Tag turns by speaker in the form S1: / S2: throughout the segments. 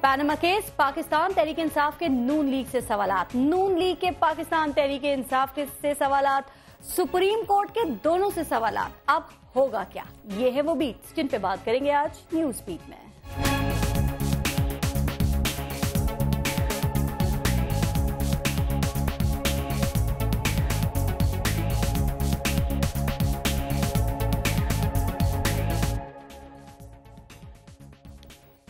S1: पैनमा case, Pakistan Tehreek Insaf के नून league से सवालात, नून लीग के पाकिस्तान तहरीक इंसाफ से सवालात, सुप्रीम कोर्ट के दोनों से सवालात। अब होगा क्या? ये है वो बीट्स जिन पे बात करेंगे आज न्यूज बीट में।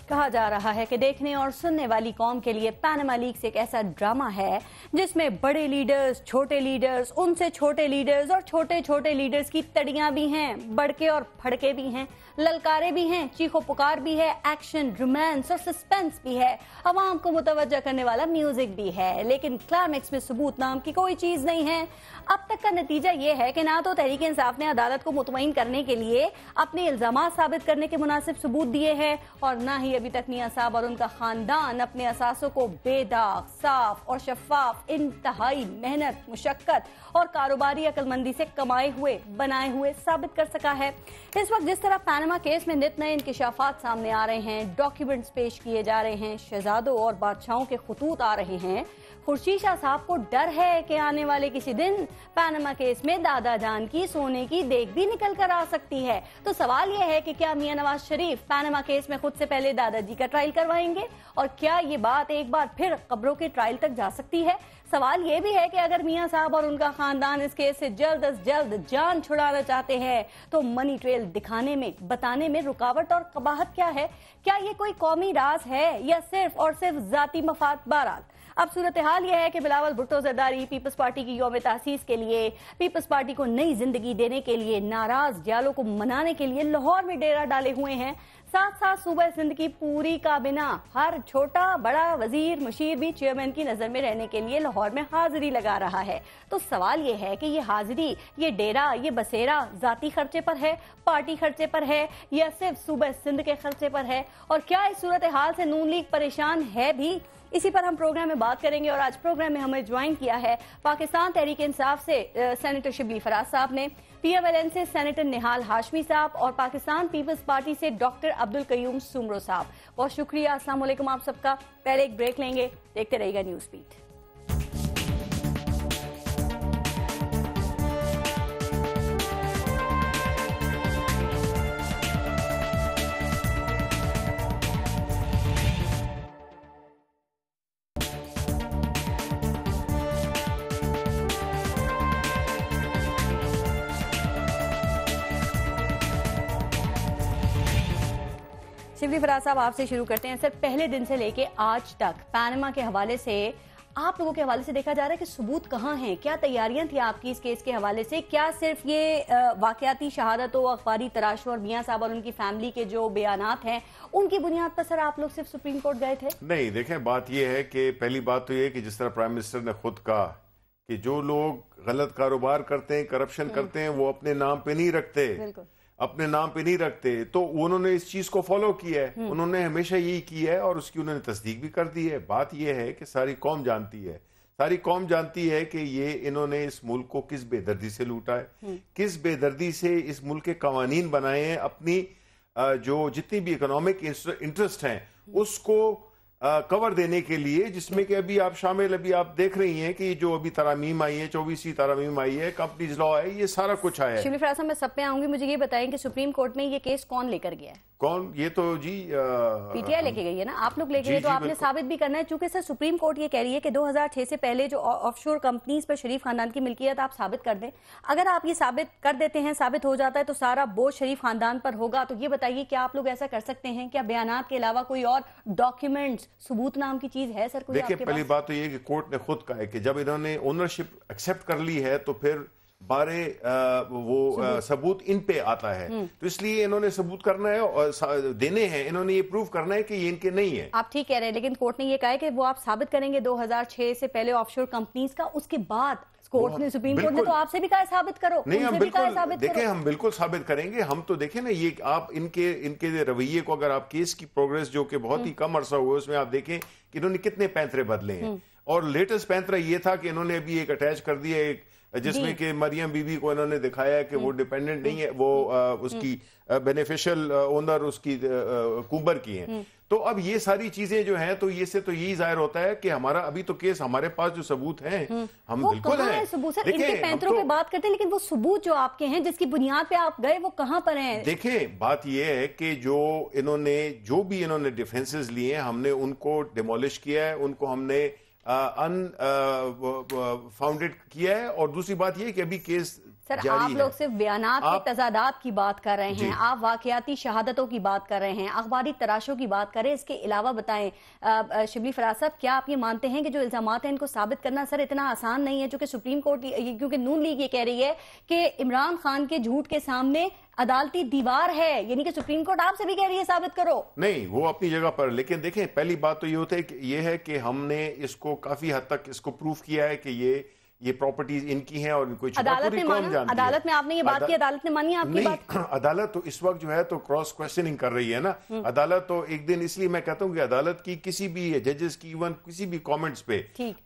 S1: कहा जा रहा है कि देखने और सुनने वाली कौम के लिए पैनमा लीग्स एक ऐसा ड्रामा है जिसमें बड़े लीडर्स, छोटे लीडर्स, उनसे छोटे लीडर्स और छोटे छोटे लीडर्स की तड़ियां भी हैं, बड़के और फड़के भी हैं, ललकारे भी हैं, चीखो पुकार भी है, एक्शन, रोमांस और सस्पेंस भी है, अवाम को मुतवज्जा करने वाला म्यूजिक भी है, लेकिन क्लाइमेक्स में सबूत नाम की कोई चीज नहीं है। अब तक का नतीजा ये है कि ना तो तहरीक इंसाफ ने अदालत को मुतमईन करने के लिए अपने इल्जामात साबित करने के मुनासिब सबूत दिए हैं और ना ही अभी तक मियां साहब और उनका खानदान अपने असासों को बेदाग, साफ और शफाफ, इंतहाई मेहनत, मुशक्कत और कारोबारी अक्लमंदी से कमाए हुए, बनाए हुए साबित कर सका है। इस वक्त जिस तरह पैनमा केस में नित नए इंकिशाफात सामने आ रहे हैं, डॉक्यूमेंट्स पेश किए जा रहे हैं, शहजादों और बादशाहों के खतूत आ रहे हैं, खुर्शीद शाह साहब को डर है कि आने वाले किसी दिन पैनमा केस में दादा जान की सोने की देग भी निकल कर आ सकती है। तो सवाल यह है कि क्या मियां नवाज शरीफ पैनमा केस में खुद से पहले दादाजी का ट्रायल करवाएंगे और क्या ये बात एक बार फिर कब्रों के ट्रायल तक जा सकती है? सवाल ये भी है कि अगर मियां साहब और उनका खानदान इस केस से जल्द अज जल्द जान छुड़ाना चाहते हैं तो मनी ट्रेल दिखाने में, बताने में रुकावट और कबाहत क्या है? क्या ये कोई कौमी राज है या सिर्फ और सिर्फ जाती मफाद बारात? अब सूरत हाल यह है कि बिलावल भुट्टो जरदारी पीपल्स पार्टी की यौम तासीस के लिए, पीपल्स पार्टी को नई जिंदगी देने के लिए, नाराज जालों को मनाने के लिए लाहौर में डेरा डाले हुए हैं। साथ साथ सूबा सिंध की पूरी काबिना, हर छोटा बड़ा वजीर मुशीर भी चेयरमैन की नजर में रहने के लिए लाहौर में हाजिरी लगा रहा है। तो सवाल ये है कि ये हाजिरी, ये डेरा, ये बसेरा जाती खर्चे पर है, पार्टी खर्चे पर है या सिर्फ सूबा सिंध के खर्चे पर है? और क्या इस सूरत हाल से नून लीग परेशान है भी? इसी पर हम प्रोग्राम में बात करेंगे और आज प्रोग्राम में हमें ज्वाइन किया है पाकिस्तान तहरीक इंसाफ से सेनेटर शिबली फराज साहब ने, PMLN से सेनेटर निहाल हाशमी साहब और पाकिस्तान पीपल्स पार्टी से डॉक्टर अब्दुल कयूम सुमरो साहब। बहुत शुक्रिया, अस्सलाम वालेकुम आप सबका। पहले एक ब्रेक लेंगे, देखते रहिएगा न्यूज बीट। शिबली फराज साहब आपसे शुरू करते हैं। सर, पहले दिन से लेके आज तक पैनमा के हवाले से, आप लोगों के हवाले से देखा जा रहा है कि सबूत कहाँ हैं? क्या तैयारियां थी आपकी इस केस के हवाले से? क्या सिर्फ ये वाकयाती शहादतों, अखबारी तराशों और मियां साहब और उनकी फैमिली के जो बयानात हैं उनकी बुनियाद पर सर आप लोग सिर्फ सुप्रीम कोर्ट गए थे?
S2: नहीं, देखें, बात यह है कि पहली बात तो ये कि जिस तरह प्राइम मिनिस्टर ने खुद कहा कि जो लोग गलत कारोबार करते हैं, करप्शन करते हैं, वो अपने नाम पे नहीं रखते, अपने नाम पे नहीं रखते, तो उन्होंने इस चीज को फॉलो किया है। उन्होंने हमेशा यही किया है और उसकी उन्होंने तस्दीक भी कर दी है। बात यह है कि सारी कौम जानती है, सारी कौम जानती है कि ये इन्होंने इस मुल्क को किस बेदर्दी से लूटा है, किस बेदर्दी से इस मुल्क के कवानीन बनाए हैं, अपनी जो जितनी भी इकोनॉमिक इंटरेस्ट हैं उसको कवर देने के लिए, जिसमें कि अभी आप शामिल, अभी आप देख रही हैं कि जो अभी तरामीम आई है, 24वीं तरामीम आई है, कंपनीज लॉ है, ये सारा कुछ आया है।
S1: शिबली फराज साहब, मैं सब पे आऊंगी, मुझे ये बताएं कि सुप्रीम कोर्ट में ये केस कौन लेकर गया है?
S2: कौन? ये तो जी
S1: PTI लेके गई है ना, आप लोग लेके गए, तो आपने साबित भी करना है। चूंकि सर सुप्रीम कोर्ट ये कह रही है कि 2006 से पहले जो ऑफशोर कंपनीज पर शरीफ खानदान की मिल्कियत आप साबित कर दें। अगर आप ये साबित कर देते हैं, साबित हो जाता है, तो सारा बोझ शरीफ खानदान पर होगा। तो ये बताइए, क्या आप लोग ऐसा कर सकते हैं? क्या बयानात के अलावा कोई और डॉक्यूमेंट्स, सबूत नाम की चीज है सर?
S2: देखिए, पहली बात तो ये कि कोर्ट ने खुद कहा है कि जब इन्होंने ओनरशिप एक्सेप्ट कर ली है तो फिर बारे सबूत इन पे आता है, तो इसलिए इन्होंने सबूत करना है और देने हैं, इन्होंने ये प्रूव करना है कि ये इनके नहीं है।
S1: आप ठीक कह रहे हैं, लेकिन कोर्ट ने ये कहा है कि वो आप साबित करेंगे 2006 से पहले ऑफशोर कंपनीज का, उसके बाद कोर्ट ने, सुप्रीम कोर्ट ने तो आपसे भी कहा साबित करो।
S2: नहीं, हम बिल्कुल देखें, हम बिल्कुल साबित करेंगे। हम तो देखें ना, ये आप इनके रवैये को, अगर आप केस की प्रोग्रेस जो कि बहुत ही कम अरसा हुआ, उसमें आप देखें कि इन्होंने कितने पैंतरे बदले हैं। और लेटेस्ट पैंतरा ये था कि इन्होंने अभी एक अटैच कर दिया एक जिसमें कि मरियम बीबी को इन्होंने दिखाया है कि वो डिपेंडेंट नहीं है, वो उसकी बेनिफिशियल ओनर उसकी कुबर की हैं। तो अब ये सारी चीजें जो हैं, तो ये से तो यही जाहिर होता है कि हमारा अभी तो केस, हमारे पास जो सबूत हैं हम बिल्कुल हैं।
S1: सबूत सर, इनके पैंतरों पे बात करते हैं, लेकिन वो सबूत जो आपके हैं जिसकी बुनियाद पे आप गए वो कहां पर हैं?
S2: देखें, बात ये है कि जो भी इन्होंने डिफेंसेस लिए हैं, हमने उनको डिमोलिश किया है, उनको हमने फाउंडेड किया है। और दूसरी बात ये है कि अभी केस
S1: सर, आप लोग सिर्फ बयानात के तजादात की बात कर रहे हैं, आप वाकयाती शहादतों की बात कर रहे हैं, अखबारी तराशों की बात कर रहे हैं। इसके अलावा बताएं शिबली फराज साहब, क्या आप ये मानते हैं कि जो इल्जामात हैं इनको साबित करना सर इतना आसान नहीं है? चूंकि सुप्रीम कोर्ट, क्योंकि नून लीग ये कह रही है कि इमरान खान के झूठ के सामने अदालती दीवार है, यानी कि सुप्रीम कोर्ट आपसे भी कह रही है साबित करो।
S2: नहीं, वो अपनी जगह पर, लेकिन देखें, पहली बात तो ये है कि हमने इसको काफी हद तक इसको प्रूफ किया है कि ये प्रॉपर्टीज इनकी हैं और कोई
S1: अदालत में माना, अदालत में आपने ये बात की, अदालत ने मानी आपकी बात?
S2: अदालत तो इस वक्त जो है तो क्रॉस क्वेश्चनिंग कर रही है ना अदालत। तो एक दिन, इसलिए मैं कहता हूं कि अदालत की किसी भी जजेस की इवन किसी भी कमेंट्स पे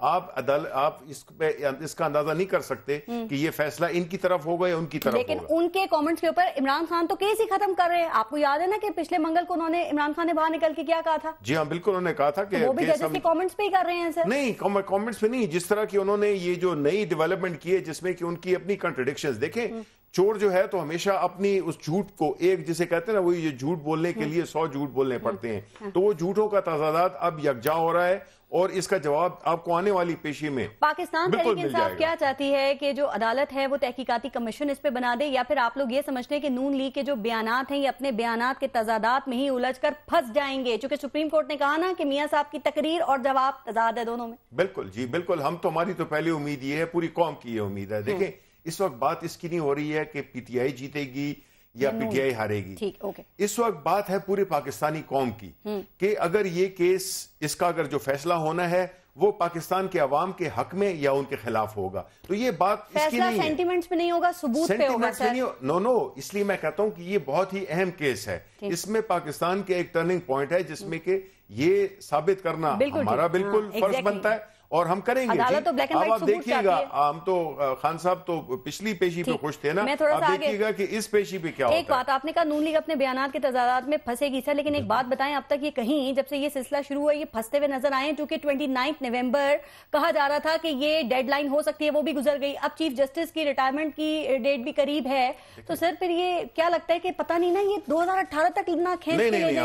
S2: आप इसका अंदाजा नहीं कर सकते कि ये फैसला इनकी तरफ होगा या उनकी तरफ।
S1: लेकिन उनके कमेंट्स के ऊपर इमरान खान तो केस ही खत्म कर रहे हैं। आपको याद है ना कि पिछले मंगल को उन्होंने, इमरान खान ने बाहर निकल के क्या कहा था?
S2: जी हाँ, बिल्कुल, उन्होंने कहा था कि
S1: वो भी जजेस के कमेंट्स पे ही कर रहे हैं सर।
S2: नहीं, कमेंट्स पे नहीं, जिस तरह की उन्होंने ये जो नई डेवलपमेंट किए जिसमें कि उनकी अपनी कॉन्ट्रडिक्शंस देखें। चोर जो है तो हमेशा अपनी उस झूठ को, एक जिसे कहते हैं ना, वही झूठ बोलने के लिए 100 झूठ बोलने पड़ते हैं, तो वो झूठों का तजादात अब यकजा हो रहा है और इसका जवाब आपको आने वाली पेशी में
S1: पाकिस्तान तहरीक इंसाफ क्या चाहती है कि जो अदालत है वो तहकीकाती कमीशन इस पे बना दे, या फिर आप लोग ये समझते हैं कि नून लीग के जो बयानात हैं ये अपने बयानात के तजादात में ही उलझकर फंस जाएंगे? क्योंकि सुप्रीम कोर्ट ने कहा ना कि मियां साहब की तकरीर और जवाब तजाद है दोनों में।
S2: बिल्कुल जी, बिल्कुल। हम तो, हमारी तो पहली उम्मीद ये है, पूरी कौम की ये उम्मीद है। देखें, इस वक्त बात इसकी नहीं हो रही है कि पीटीआई जीतेगी या पीटीआई हारेगी।
S1: ठीक, ओके।
S2: इस वक्त बात है पूरे पाकिस्तानी कौम की कि अगर ये केस, इसका अगर जो फैसला होना है वो पाकिस्तान के अवाम के हक में या उनके खिलाफ होगा, तो ये बात इसकी नहीं है।
S1: सेंटिमेंट्स पे नहीं होगा, सबूत पे होगा सर।
S2: नो, इसलिए मैं कहता हूं कि ये बहुत ही अहम केस है। इसमें पाकिस्तान के एक टर्निंग पॉइंट है जिसमें कि ये साबित करना हमारा बिल्कुल फर्ज बनता है और हम करेंगे।
S1: तो ब्लैक एंड
S2: अब
S1: व्हाइट
S2: आप देखिएगा, हम तो खान साहब तो पिछली पेशी पे खुश थे ना, अब देखिएगा कि इस पेशी पे क्या होता है।
S1: एक बात आपने कहा, नून लीग अपने बयानात के तजादात में फंसेगी सर, लेकिन एक बात बताएं, अब तक ये कहीं जब से ये सिलसिला शुरू हुआ ये फंसते हुए नजर आए? क्योंकि 29 नवंबर कहा जा रहा था कि ये डेडलाइन हो सकती है, वो भी गुजर गई। अब चीफ जस्टिस की रिटायरमेंट की डेट भी करीब है, तो सर फिर ये क्या लगता है कि पता नहीं ना, ये 2018 तक ना खींच के
S2: नहीं,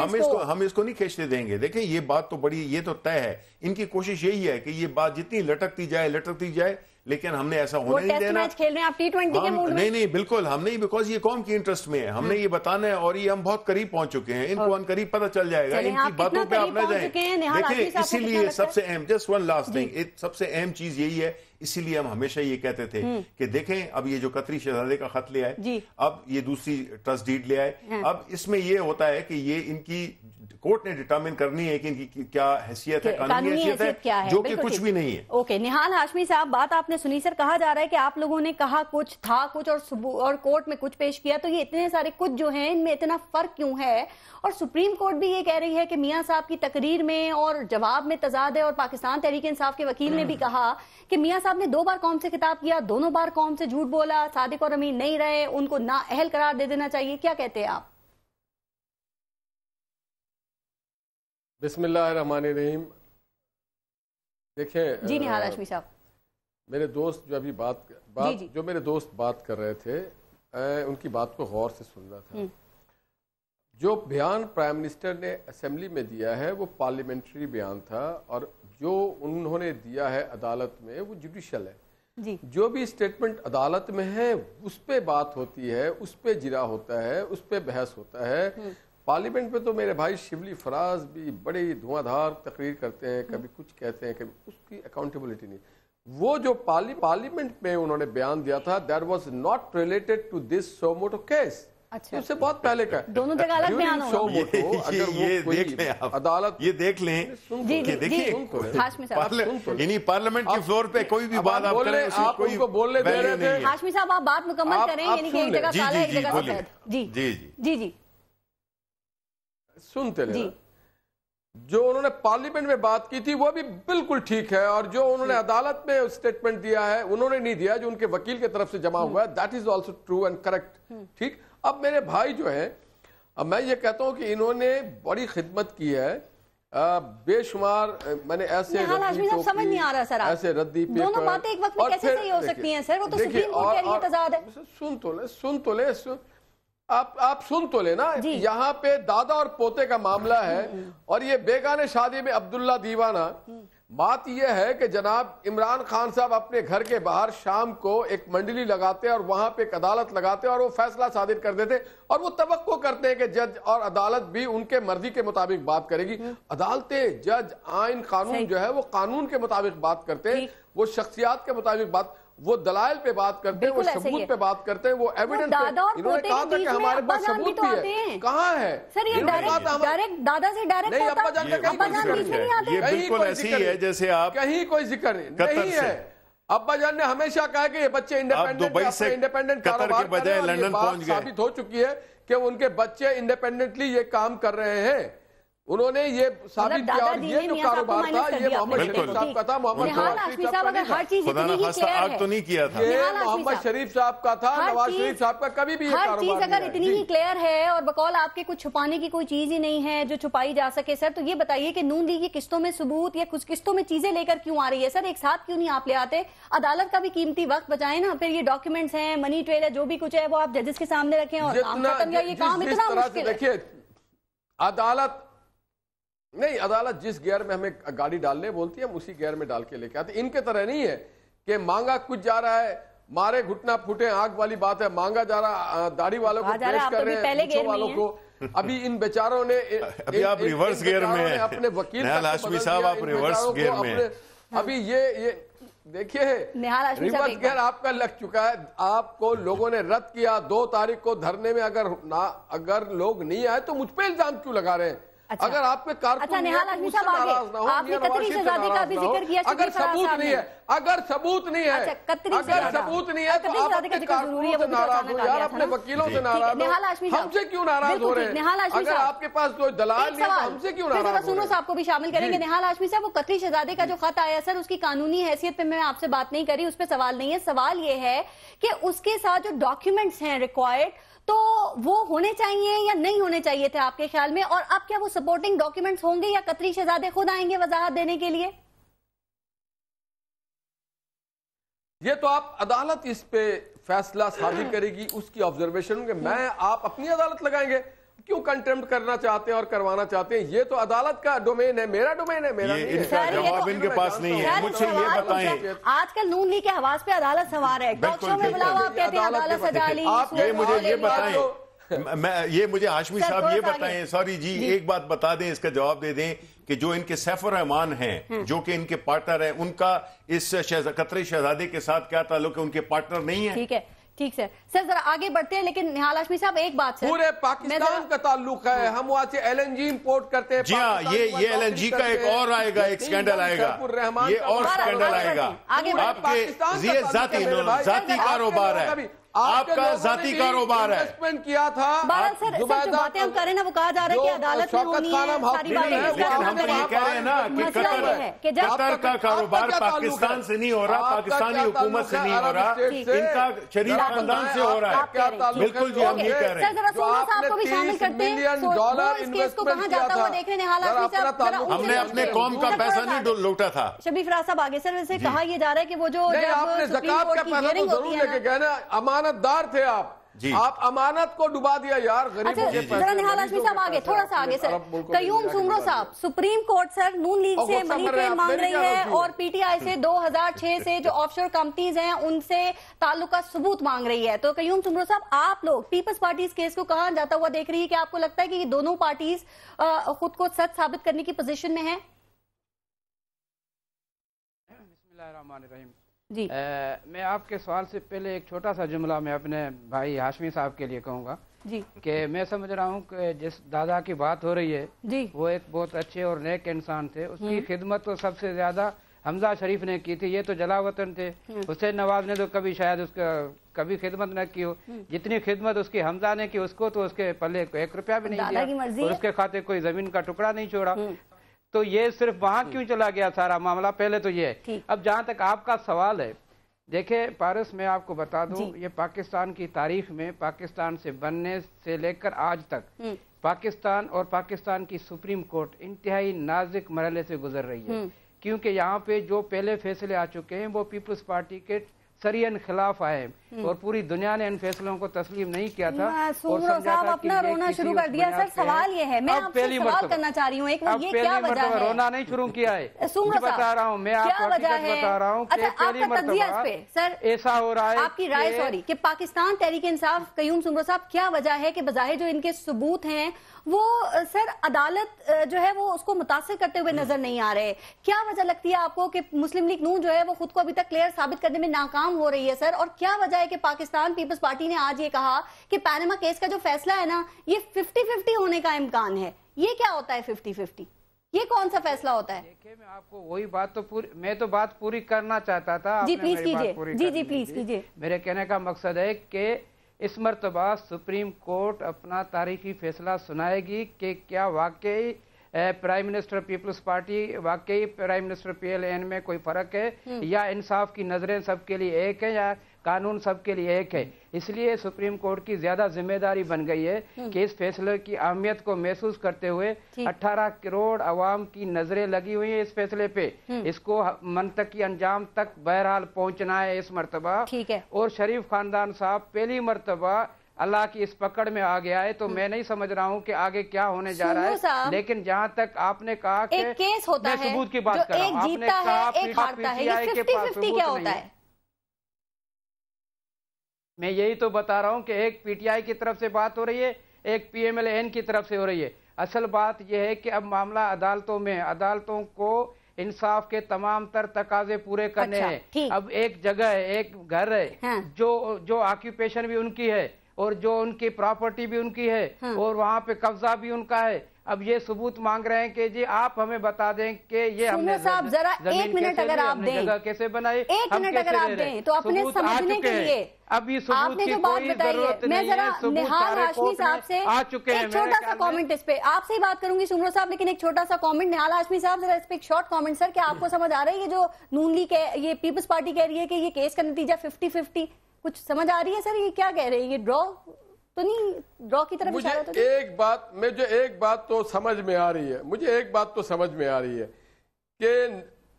S2: हम इसको नहीं खींचने देंगे। देखिए, ये बात तो बड़ी, ये तो तय है, इनकी कोशिश यही है कि ये बात जितनी लटकती जाए, लेकिन हमने ऐसा होने नहीं देना।
S1: मैच खेल रहे हैं आप T20 के मूड में?
S2: नहीं, बिल्कुल हम नहीं, बिकॉज ये कौम की इंटरेस्ट में है, हमने ये बताना है और ये हम बहुत करीब पहुंच चुके हैं। इनको अनकरीब पता चल जाएगा, इनकी बातों पे आप न जाएं। देखिए, इसीलिए सबसे अहम, जस्ट वन लास्ट थिंग, सबसे अहम चीज यही है, इसीलिए हम हमेशा ये कहते थे कि देखें, अब ये जो कतरी शहजादे का खत ले आए, अब ये दूसरी ट्रस्ट डीड ले आए, अब इसमें ये होता है कि ये इनकी कोर्ट ने डिटरमिन करनी है कि इनकी क्या हैसियत है, कानूनी हैसियत है, जो कि कुछ भी नहीं है।
S1: ओके, निहाल हाशमी साहब, बात आपने सुनी सर। कहा जा रहा है कि आप लोगों ने कहा कुछ, था कुछ और कोर्ट में कुछ पेश किया, तो ये इतने सारे कुछ जो हैं इनमें इतना फर्क क्यों है? और सुप्रीम कोर्ट भी ये कह रही है कि मियां साहब की तकरीर में और जवाब में तजाद है, और पाकिस्तान तहरीक इंसाफ के वकील ने भी कहा कि मियां साहब ने 2 बार कौम से खिताब किया, दोनों बार कौम से झूठ बोला, सादिक और अमीन नहीं रहे, उनको नाअहल करार दे देना चाहिए। क्या कहते हैं आप?
S3: बिस्मिल्लाहिर्रहमानिर्रहीम। देखें
S1: जी निहाल हाशमी साहब,
S3: मेरे दोस्त जो अभी जो मेरे दोस्त बात कर रहे थे, उनकी बात को गौर से सुन रहा था। जो बयान प्राइम मिनिस्टर ने असेंबली में दिया है वो पार्लियामेंट्री बयान था, और जो उन्होंने दिया है अदालत में वो जुडिशल है
S1: जी।
S3: जो भी स्टेटमेंट अदालत में है उस पे बात होती है, उस पे जिरा होता है, उस पे बहस होता है। पार्लियामेंट में तो मेरे भाई शिबली फराज भी बड़ी धुआंधार तकरीर करते हैं, कभी कुछ कहते हैं, कभी उसकी अकाउंटेबिलिटी नहीं। वो जो पार्लियामेंट में उन्होंने बयान दिया था, that was not related to this suo motu case.
S1: अच्छा,
S3: उससे बहुत पहले का
S1: दोनों जगह अलग बयान होगा।
S3: अगर
S2: ये देख लें आप,
S3: अदालत
S2: ये देख लें, देखिए
S1: हाशमी साहब,
S2: यानी पार्लियामेंट के फ्लोर पे कोई भी बात आप करें,
S3: आप उनको बोलने दे रहे थे।
S1: हाशमी साहब, आप बात मुकम्मल करें, यानी कि एक जगह काला एक जगह सफेद। जी जी जी जी
S3: सुनते रहे। जो उन्होंने पार्लियामेंट में बात की थी वो भी बिल्कुल ठीक है, और जो उन्होंने अदालत में स्टेटमेंट दिया है उन्होंने नहीं दिया, जो उनके वकील की तरफ से जमा हुआ है, that is also true and correct. ठीक, अब मेरे भाई जो है, अब मैं ये कहता हूं कि इन्होंने बड़ी खिदमत की है, बेशुमार। मैंने ऐसे
S1: समझ नहीं आ रहा सर,
S3: ऐसे रद्दी पेपर,
S1: दोनों बातें एक वक्त में कैसे सही हो सकती हैं सर? वो तो सुप्रीम कोर्ट कह रही है तजाद है।
S3: सुन तो ले आप सुन तो लेना, यहाँ पे दादा और पोते का मामला है, और ये बेगाने शादी में अब्दुल्ला दीवाना। बात यह है कि जनाब इमरान खान साहब अपने घर के बाहर शाम को एक मंडली लगाते और वहां पे एक अदालत लगाते और वो फैसला सादिर कर देते, और वो तवक्को करते हैं कि जज और अदालत भी उनके मर्जी के मुताबिक बात करेगी। अदालतें, जज, आइन, कानून जो है वो कानून के मुताबिक बात करते हैं, वो शख्सियात के मुताबिक बात, वो दलाइल पे बात करते हैं, वो सबूत पे बात करते हैं, वो एविडेंस पे। इन्होंने कहा था कि हमारे पास सबूत भी है, कहाँ है
S1: सर? ये डायरेक्ट दादा से डायरेक्ट
S3: नहीं, अब्बा जान का
S2: ये बिल्कुल ऐसी है जैसे आप
S3: कहीं कोई जिक्र नहीं है। अब्बा जान ने हमेशा कहा कि ये बच्चे इंडिपेंडेंट
S2: कारोबार के बजाय लंदन पहुंच गए।
S3: साबित हो चुकी है कि उनके बच्चे इंडिपेंडेंटली ये काम कर रहे हैं, उन्होंने ये साबित किया। और ये जो कारोबार था ये मोहम्मद शरीफ साहब का था, मोहम्मद
S2: आग तो नहीं किया था,
S3: ये मोहम्मद शरीफ साहब का था, नवाज शरीफ साहब का कभी भी ये कारोबार
S1: अगर इतनी ही क्लियर है और बकौल आपके कुछ छुपाने की कोई चीज ही नहीं है जो छुपाई जा सके सर, तो ये बताइए कि नून लीग की किस्तों में सबूत या कुछ किस्तों में चीजें लेकर क्यों आ रही है सर? एक साथ क्यों नहीं आप ले आते? अदालत का भी कीमती वक्त बचाए ना, फिर ये डॉक्यूमेंट्स हैं, मनी ट्रेल है, जो भी कुछ है वो आप जजेस के सामने रखें और काम खत्म। ये काम इतना मुश्किल है।
S3: देखिए अदालत जिस गियर में हमें गाड़ी डालने बोलती है हम उसी गियर में डाल के लेके आते। इनके तरह नहीं है कि मांगा कुछ जा रहा है, मारे घुटना फूटे आग वाली बात है, मांगा जा रहा दाढ़ी वालों को पेश कर रहे हैं, मूंछों वालों को। अभी इन बेचारों ने
S2: अभी आप रिवर्स गियर में हैं,
S3: अपने वकील
S2: हाशमी साहब आप रिवर्स गियर में।
S3: अभी ये देखिए रिवर्स गियर आपका लग चुका है, आपको लोगों ने रद्द किया 2 तारीख को धरने में। अगर लोग नहीं आए तो मुझ पे इल्जाम क्यों लगा रहे हैं?
S1: अच्छा,
S3: अगर आप पे कारकुन
S1: निहाल हाशमी साहब आगे आपने कतरी शहजादी का भी जिक्र किया,
S3: अगर सबूत नहीं है, अगर सबूत नहीं है, अगर सबूत नहीं है तो आप अपने कारकुनों से नाराज हो यार, अपने वकीलों से नाराज हो, हमसे क्यों नाराज हो रहे हैं? अगर आपके पास कोई दलाल नहीं है तो हमसे क्यों नाराज हो रहे हैं?
S1: सुनो साहब को भी शामिल करेंगे। निहाल हाशमी साहब, वो कतरी शहजादे का जो खत आया सर, उसकी कानूनी हैसियत पे मैं आपसे बात नहीं करी, उस पर सवाल नहीं है। सवाल ये है कि उसके साथ जो डॉक्यूमेंट्स हैं रिक्वायर्ड, तो वो होने चाहिए या नहीं होने चाहिए थे आपके ख्याल में? और अब क्या वो सपोर्टिंग डॉक्यूमेंट्स होंगे या कतरी शहजादे खुद आएंगे वजाहत देने के लिए?
S3: ये तो आप अदालत इस पे फैसला सादिर करेगी, उसकी ऑब्जर्वेशन होंगे। मैं आप अपनी अदालत लगाएंगे, क्यों कंटेम्प्ट करना चाहते हैं और करवाना चाहते हैं? ये तो अदालत का डोमेन है, मेरा डोमेन है, मेरा नहीं है।
S2: जवाब इनके पास नहीं है। मुझे ये बताएं,
S1: आजकल नून लीग के हवास पे अदालत सवार है, टॉक शो में बुलावा, आप कहते हैं अदालत सजा ली।
S2: आप ये मुझे ये बताएं, मुझे हाशमी साहब ये बताएं, सॉरी जी, एक बात बता दें, इसका जवाब दे दें कि जो इनके सैफुर रहमान हैं, जो कि इनके पार्टनर हैं, उनका इस कतरी शहजादे के साथ क्या ताल्लुक है? उनके पार्टनर नहीं है।
S1: ठीक है, ठीक सर। सर जरा आगे बढ़ते हैं, लेकिन निहाल हाशमी साहब एक बात सर,
S3: पूरे पाकिस्तान का ताल्लुक है, हम वहां से LNG इंपोर्ट करते हैं।
S2: जी हाँ, ये LNG का एक और आएगा, एक स्कैंडल आएगा, ये और स्कैंडल आएगा। आपके ये जाती कारोबार है, आपका जाती कारोबार है।
S3: इन्वेस्टमेंट किया था।
S1: सर जो बातें हम करें ना, वो कहा जा रहा है कि अदालत में होनी है, सारी बातें
S2: हम तो ये कह रहे हैं ना कि कतर का कारोबार पाकिस्तान से नहीं हो रहा, पाकिस्तानी हुकूमत से नहीं हो रहा, इनका शरीफ खानदान से हो रहा है। बिल्कुल जी, हम ये कह रहे हैं।
S3: $30 मिलियन इन्वेस्टमेंट किया था,
S2: हमने अपने कौम का पैसा नहीं लूटा था।
S1: शबी फराज साहब आगे सर, वैसे कहा यह जा रहा है कि वो जो
S3: आपने ज़कात का पैसा तो जरूर लेके गए ना, अमानतदार थे आप अमानत को डुबा दिया यार गरीबों के पैसे।
S1: निहाल हाशमी साहब आगे, थोड़ा सा आगे सर, कयूम सुमरो साहब, सुप्रीम कोर्ट सर नून लीग से मनी ट्रेल मांग रही है और PTI से 2006 से जो ऑफशोर कंपनीज हैं उनसे ताल्लुक का सबूत मांग रही है। तो कयूम सुमरो साहब, आप लोग पीपल्स पार्टी इस केस को कहां जाता हुआ देख रही है? कि आपको लगता है कि ये दोनों पार्टीज खुद को सच साबित करने की पोजीशन में है?
S4: जी मैं आपके सवाल से पहले एक छोटा सा जुमला मैं अपने भाई हाशमी साहब के लिए कहूँगा
S1: जी,
S4: कि मैं समझ रहा हूँ कि जिस दादा की बात हो रही है
S1: जी,
S4: वो एक बहुत अच्छे और नेक इंसान थे। उसकी खिदमत तो सबसे ज्यादा हमजा शरीफ ने की थी। ये तो जलावतन थे, हुसैन नवाज ने तो कभी शायद उसका कभी खिदमत न की हो जितनी खिदमत उसकी हमजा ने की। उसको तो उसके पल्ले 1 रुपया भी नहीं दिया और उसके खाते कोई जमीन का टुकड़ा नहीं छोड़ा। تو یہ صرف وہاں کیوں چلا گیا سارا معاملہ؟ پہلے تو یہ ہے۔ اب جہاں تک آپ کا سوال ہے، دیکھیں پارس، میں آپ کو بتا دوں یہ پاکستان کی تاریخ میں پاکستان سے بننے سے لے کر آج تک پاکستان اور پاکستان کی سپریم کورٹ انتہائی نازک مرحلے سے گزر رہی ہے، کیونکہ یہاں پہ جو پہلے فیصلے آ چکے ہیں وہ پیپلز پارٹی کے سرین خلاف آئے اور پوری دنیا نے ان فیصلوں کو تسلیم نہیں کیا تھا۔
S1: سمرو صاحب اپنا رونا شروع کر دیا۔ سر سوال یہ ہے، میں آپ سے سوال کرنا چاہ رہی ہوں ایک، یہ کیا وجہ ہے؟
S4: رونا نہیں شروع کیا ہے،
S1: سمرو
S4: بتا رہا ہوں میں، آپ کو بتا رہا ہوں کہ پہلی مرتبہ ایسا ہو رہا ہے۔
S1: آپ کی رائے سوری کہ پاکستان تحریک انصاف قیوم سمرو صاحب، کیا وجہ ہے کہ بظاہر جو ان کے ثبوت ہیں وہ سر عدالت جو ہے وہ اس کو متاثر کرتے ہوئے نظر نہیں آ رہے؟ کیا وجہ لگتی ہے آپ کو کہ مسلم لیگ نون جو ہے وہ خود کو ابھی تک کلیئر ثابت کرنے میں ناکام ہو رہی ہے سر؟ اور کیا وجہ ہے کہ پاکستان پیپلز پارٹی نے آج یہ کہا کہ پینما کیس کا جو فیصلہ ہے نا یہ 50-50 ہونے کا امکان ہے؟ یہ کیا ہوتا ہے 50-50؟ یہ کون سا فیصلہ ہوتا ہے؟
S4: دیکھیں میں آپ کو وہی بات تو میں تو بات پوری کرنا چاہتا تھا۔
S1: جی پلیز کیجئے، جی پلیز کیجئے۔
S4: میرے کہنے کا مقصد ہے کہ اس مرتبہ سپریم کورٹ اپنا تاریخی فیصلہ سنائے گی کہ کیا واقعی پرائم منسٹر پیپلز پارٹی، واقعی پرائم منسٹر PLN میں کوئی فرق ہے، یا انصاف کی نظریں سب کے لیے ایک ہیں، یا قانون سب کے لیے ایک ہے۔ اس لیے سپریم کورٹ کی زیادہ ذمہ داری بن گئی ہے کہ اس فیصلے کی اہمیت کو محسوس کرتے ہوئے 18 کروڑ عوام کی نظریں لگی ہوئی ہیں اس فیصلے پہ، اس کو منطقی انجام تک بہرحال پہنچنا ہے اس مرتبہ۔ اور شریف خاندان صاحب پہلی مرتبہ اللہ کی اس پکڑ میں آ گیا ہے، تو میں نہیں سمجھ رہا ہوں کہ آگے کیا ہونے جا رہا ہے، لیکن جہاں تک آپ نے کہا کہ میں ثبوت کی بات کر رہا ہوں، آپ نے کہا PTI کے پاس ثبوت نہیں ہے، میں یہی تو بتا رہا ہوں کہ ایک PTI کی طرف سے بات ہو رہی ہے، ایک PMLN کی طرف سے ہو رہی ہے۔ اصل بات یہ ہے کہ اب معاملہ عدالتوں میں، عدالتوں کو انصاف کے تمام تر تقاضے پورے کرنے ہیں۔ اب ایک جگہ ہے، ایک گھر ہے جو آکیوپیشن بھی ان کی ہے اور جو ان کی پراپرٹی بھی ان کی ہے اور وہاں پہ قبضہ بھی ان کا ہے۔ اب یہ ثبوت مانگ رہے ہیں کہ جی آپ ہمیں بتا دیں کہ یہ ہم نے زمین کیسے بنائی،
S1: ایک منٹ اگر آپ دیں تو اپنے سمجھنے کے لیے
S4: ابھی ثبوت کی کوئی ضرورت نہیں ہے، ثبوت سارے کورٹ میں آ چکے ہیں۔
S1: ایک چھوٹا سا کامنٹ اس پہ آپ سے ہی بات کروں گی سمرو صاحب، لیکن ایک چھوٹا سا کامنٹ نہال ہاشمی صاحب، ذرا اس پہ ایک شارٹ کامنٹ سر، کیا آپ کو سمجھ آ رہی ہے جو نون لیگ یہ پیپلز پارٹی کہہ رہی ہے کہ یہ کیس کا نتیجہ 50-50، کچھ سمجھ آ رہی ہے سر؟ یہ کیا کہہ رہے ہیں، یہ ڈرا تو نہیں، ڈرا کی طرف اشارہ تو نہیں؟
S3: ایک بات تو سمجھ میں آ رہی ہے، مجھے ایک بات تو سمجھ میں آ رہی ہے کہ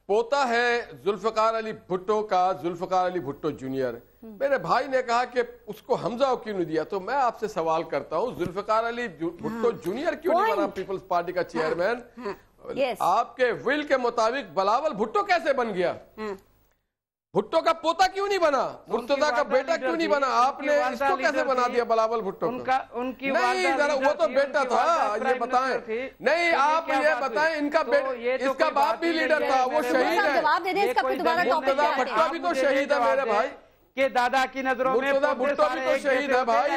S3: پوتا ہے ذوالفقار علی بھٹو کا، ذوالفقار علی بھٹو جونیئر، میرے بھائی نے کہا کہ اس کو حمزہ کیوں نہیں دیا، تو میں آپ سے سوال کرتا ہوں ذوالفقار علی بھٹو جونیئر کیوں نہیں بنا پیپلز پارٹی کا چیئرمین؟ آپ کے ول کے مطابق بلاول بھٹو کیسے بن گیا؟ بھٹو کا پوتا کیوں نہیں بنا؟ مرتضیٰ کا بیٹا کیوں نہیں بنا؟ آپ نے اس کو کیسے بنا دیا بلاول بھٹو کو؟ نہیں ذرا وہ تو بیٹا تھا، یہ بتائیں، نہیں آپ یہ بتائیں، ان کا بیٹا، اس کا باپ بھی لیڈر تھا، وہ شہید ہے، مرتضیٰ بھٹو بھی تو شہید ہے میرے بھائی،
S4: کہ دادا کی نظروں میں
S3: مرتضیٰ بھٹو بھی تو شہید ہے بھائی،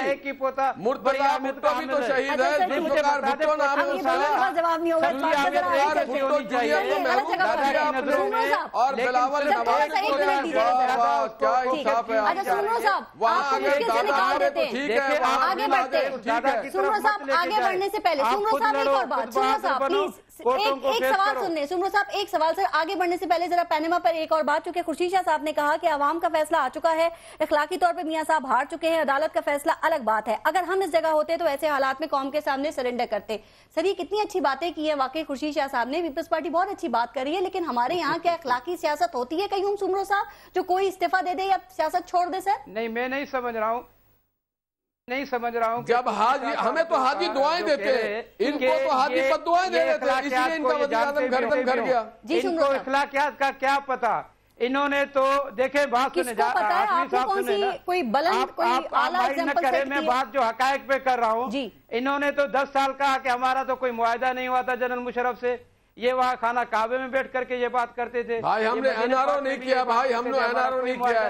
S3: مرتضیٰ بھٹو بھی تو شہید ہے، ذوالفقار بھٹو نام ہے ذوالفقار بھٹو جونیئر کو محروم کر دیا آپ نے، اور بلاول نواز کو کیا انصاف ہے آپ کا؟ وہاں اگر دادا آگے تو ٹھیک ہے،
S1: آگے بڑھتے ہیں سمرو صاحب، آگے بڑھنے سے پہلے سمرو صاحب ایک اور بات، سمرو صاحب پلیز ایک سوال سننے، سمرو صاحب ایک سوال سر، آگے بڑھنے سے پہلے ذرا پینما پر ایک اور بات، چونکہ خورشید شاہ صاحب نے کہا کہ عوام کا فیصلہ آ چکا ہے، اخلاقی طور پہ میاں صاحب ہار چکے ہیں، عدالت کا فیصلہ الگ بات ہے، اگر ہم اس جگہ ہوتے تو ایسے حالات میں قوم کے سامنے سرنڈر کرتے۔ سر یہ کتنی اچھی باتیں کی ہیں واقعی خورشید شاہ صاحب نے، پیپلز پارٹی بہت اچھی بات کر رہی ہے، لیکن ہمارے یہاں کیا اخلاقی سیاست ہوتی ہے قیوم سمرو صاحب، جو کوئی استعفیٰ دے دے یا سیاست چھوڑ دے؟ سر
S4: نہیں، میں نہیں سمجھ رہا ہوں،
S3: جب حاجی ہمیں تو حاجی دعائیں دیتے ہیں، ان کو تو حاجی پر دعائیں دے دیتے ہیں، اس لیے ان کا وزیر اعظم گھر گیا۔
S4: ان کو اخلاقیات کا کیا پتا؟ انہوں نے تو دیکھیں بات سنے جا
S1: کوئی بلند کوئی اعلیٰ ایگزامپل
S4: کرے، میں بات جو حقائق پہ کر رہا ہوں، انہوں نے تو 10 سال کہا کہ ہمارا تو کوئی معاہدہ نہیں ہوا تھا جنرل مشرف سے، یہ وہاں خانہ کعبے میں بیٹھ کر کے یہ بات کرتے تھے۔
S3: بھائی ہم نے NRO نہیں کیا، بھائی ہم نے NRO نہیں کیا،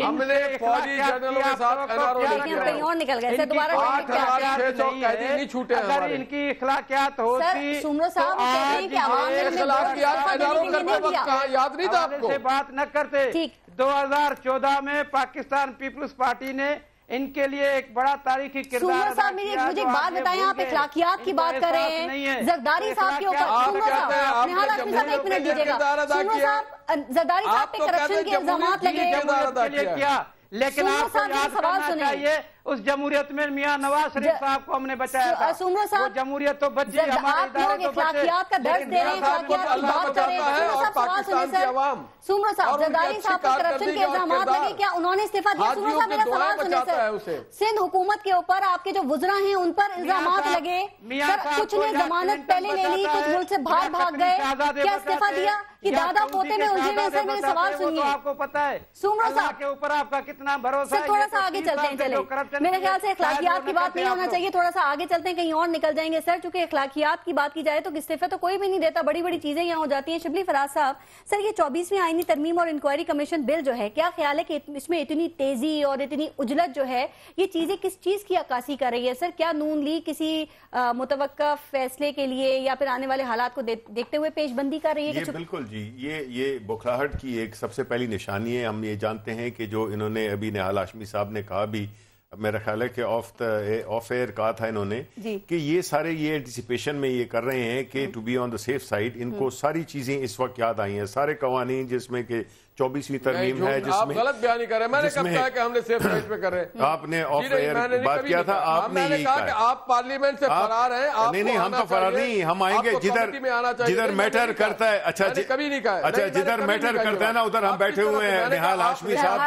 S3: ہم نے فوجی جنرلوں کے ساتھ NRO نہیں کیا،
S1: کہیں اور نکل گئے،
S3: 8,600 قیدی نہیں چھوٹے ہیں ہمارے۔
S4: اگر ان کی اخلاقیات ہوتی،
S1: سمرو صاحب کہتے ہیں کہ عوام نے
S3: اخلاقیات NRO کرتے وقت کہاں یاد نہیں تھا آپ کو؟
S4: سے بات نہ کرتے۔ 2014 میں پاکستان پیپلز پارٹی نے ان کے لیے ایک بڑا تاریخی کردار
S1: سومر صاحب مجھے ایک بات بتائیں، آپ اخلاقیات کی بات کر رہے ہیں، زرداری صاحب کے اوپر سومر صاحب نہال ہاشمی صاحب ایک منٹ دیجیے گا، سومر صاحب زرداری صاحب پہ کرپشن کے الزامات لگے،
S4: لیکن آپ کو یاد کرنا چاہیے اس جمہوریت میں میاں نواز شریف صاحب کو ہم نے بچایا تھا، وہ جمہوریت تو بچی، ہمارے ادارے تو بچے،
S1: اخلاقیات کا درس دے رہے ہیں، اخلاقیات کی بات کر رہے ہیں، سومر صاحب زرداری صاحب کو کرپشن کے الزامات لگے، کیا انہوں نے استعفیٰ دیا؟ سومر صاحب میرا سوال سنیں سر، سندھ حکومت کے اوپر آپ کے جو وزراء ہیں ان پر الزامات لگے، سر کچھ نے ضمانت پہلے لے لی، کچھ ملک سے باہر بھاگ گئے، کیا استعفیٰ دیا کہ دادا پوتے میں الجھے ہوئے؟ سر میرے سوال سنیے،
S4: آپ کو پتا ہے
S1: سومر صاحب
S4: کے اوپر آپ کا کتنا بھروسہ ہے؟
S1: تھوڑا سا آگے چلتے ہیں، چلیں میرے خیال سے اخلاقیات کی بات نہیں ہونا چاہیے، تھوڑا سا آگے چلتے ہیں، کہیں اور نکل جائیں گے سر، چونکہ اخلاقیات کی بات کی جائے تو استعفیٰ تو کوئی بھی نہیں دیتا، بڑی بڑی چیزیں یہاں ہو جاتی ہیں۔ شبلی فراز صاحب، سر یہ 24ویں آئینی ترمیم اور انکوائری کمیشن بل جو ہے، کیا خیال ہے کہ اس میں اتنی تیزی اور اتنی اجلت جو ہے، یہ چیزیں کس چیز کی عکاسی کر رہی ہے سر؟ کیا نون لیگ کسی متوقع فیصلے کے لیے یا پھر آنے والے حالات کو دیکھتے ہوئے پیش بندی کر رہی ہے؟
S2: بالکل جی، یہ بکھراہٹ کی ایک سب سے پہلی نشانی ہے۔ ہم یہ جانتے ہیں کہ جو انہوں نے ابھی نہال ہاشمی صاحب نے کہا بھی، میرا خیال ہے کہ آف ایئر کہا تھا انہوں نے کہ یہ سارے یہ اینٹیسپیشن میں یہ کر رہے ہیں کہ to be on the safe side, ان کو ساری چیزیں اس وقت یاد آئی ہیں، سارے قوانین جس میں کہ 24ویں ترمیم ہے، جس میں
S3: آپ غلط بیانی کر رہے ہیں۔ میں نے کب کہا کہ ہم نے سیف سائٹ پہ کر رہے ہیں؟
S2: آپ نے آف ایئر بات کیا تھا، آپ نے یہی کہا
S3: کہ آپ پارلیمنٹ سے فرار ہیں۔
S2: نہیں ہم تو فرار نہیں، ہم آئیں گے جدھر میٹر کرتا ہے۔ اچھا
S3: کبھی نہیں کہا،
S2: اچھا جدھر میٹر کرتا ہے نا ادھر ہم بیٹھے ہوئے ہیں، نہال ہاشمی صاحب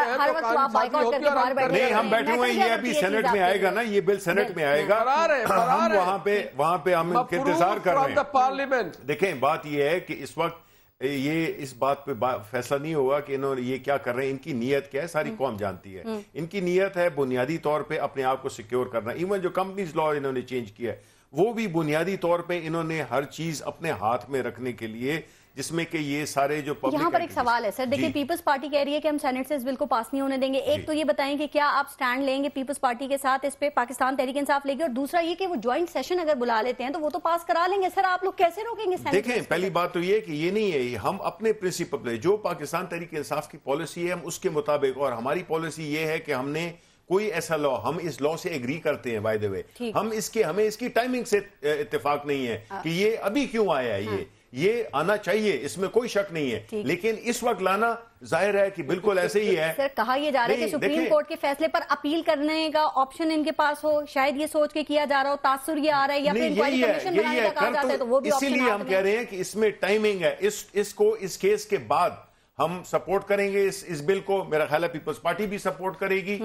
S2: نہیں، ہم بیٹھے ہوئے ہیں، یہ ابھی سینٹ میں آئے گا نا، یہ بل سینٹ میں آئے گا، ہم وہاں پہ ہم انتظار کر رہے ہیں۔ دیکھیں بات یہ ہے کہ اس وقت یہ اس بات پہ فیصلہ نہیں ہوگا کہ انہوں نے یہ کیا کر رہے ہیں، ان کی نیت کیا ہے ساری قوم جانتی ہے۔ ان کی نیت ہے بنیادی طور پہ اپنے آپ کو سیکیور کرنا، ایون جو کمپنیز لا انہوں نے چینج کیا ہے وہ بھی بنیادی طور پہ انہوں نے ہر چیز اپنے ہاتھ میں رکھنے کے لیے، جس میں کہ یہ سارے جو
S1: یہاں پر ایک سوال ہے سر، دیکھیں پیپلز پارٹی کہہ رہی ہے کہ ہم سینٹ سے اس بل کو پاس نہیں ہونے دیں گے، ایک تو یہ بتائیں کہ کیا آپ سٹینڈ لیں گے پیپلز پارٹی کے ساتھ اس پہ، پاکستان تحریک انصاف لے گی، اور دوسرا یہ کہ وہ جوائنٹ سیشن اگر بلا لیتے ہیں تو وہ تو پاس کرا لیں گے، سر آپ لوگ کیسے روکیں گے سینٹ؟
S2: دیکھیں پہلی بات تو یہ کہ یہ نہیں ہے، ہم اپنے پرنسپل پہ جو پاکستان تحریک انصاف کی پالیسی ہے ہم اس کے مطابق، اور ہماری پالیسی یہ ہے کہ ہم نے کوئی ایسا لا، ہم اس لا سے ایگری کرتے ہیں بائی دی وے، ہمیں اس کی ٹائمنگ سے اتفاق نہیں ہے کہ یہ ابھی کیوں آیا ہے، یہ آنا چاہیے، اس میں کوئی شک نہیں ہے، لیکن اس وقت لانا ظاہر ہے کہ بالکل ایسے ہی ہے۔
S1: سر کہا یہ جا رہا ہے کہ سپریم کورٹ کے فیصلے پر اپیل کرنے کا آپشن ان کے پاس ہو، شاید یہ سوچ کے کیا جا رہا ہو، تاثر یہ آ رہا ہے، یا پھر انکوائری کمیشن بنانے کا کہا جاتا ہے تو وہ بھی آپشن
S2: اسی لیے ہم کہہ رہے ہیں کہ اس میں ٹائمنگ ہے، اس کو اس کیس کے بعد ہم سپورٹ کریں گے اس بل کو، میرا خیال ہے پیپلز پارٹی بھی سپورٹ کرے گی،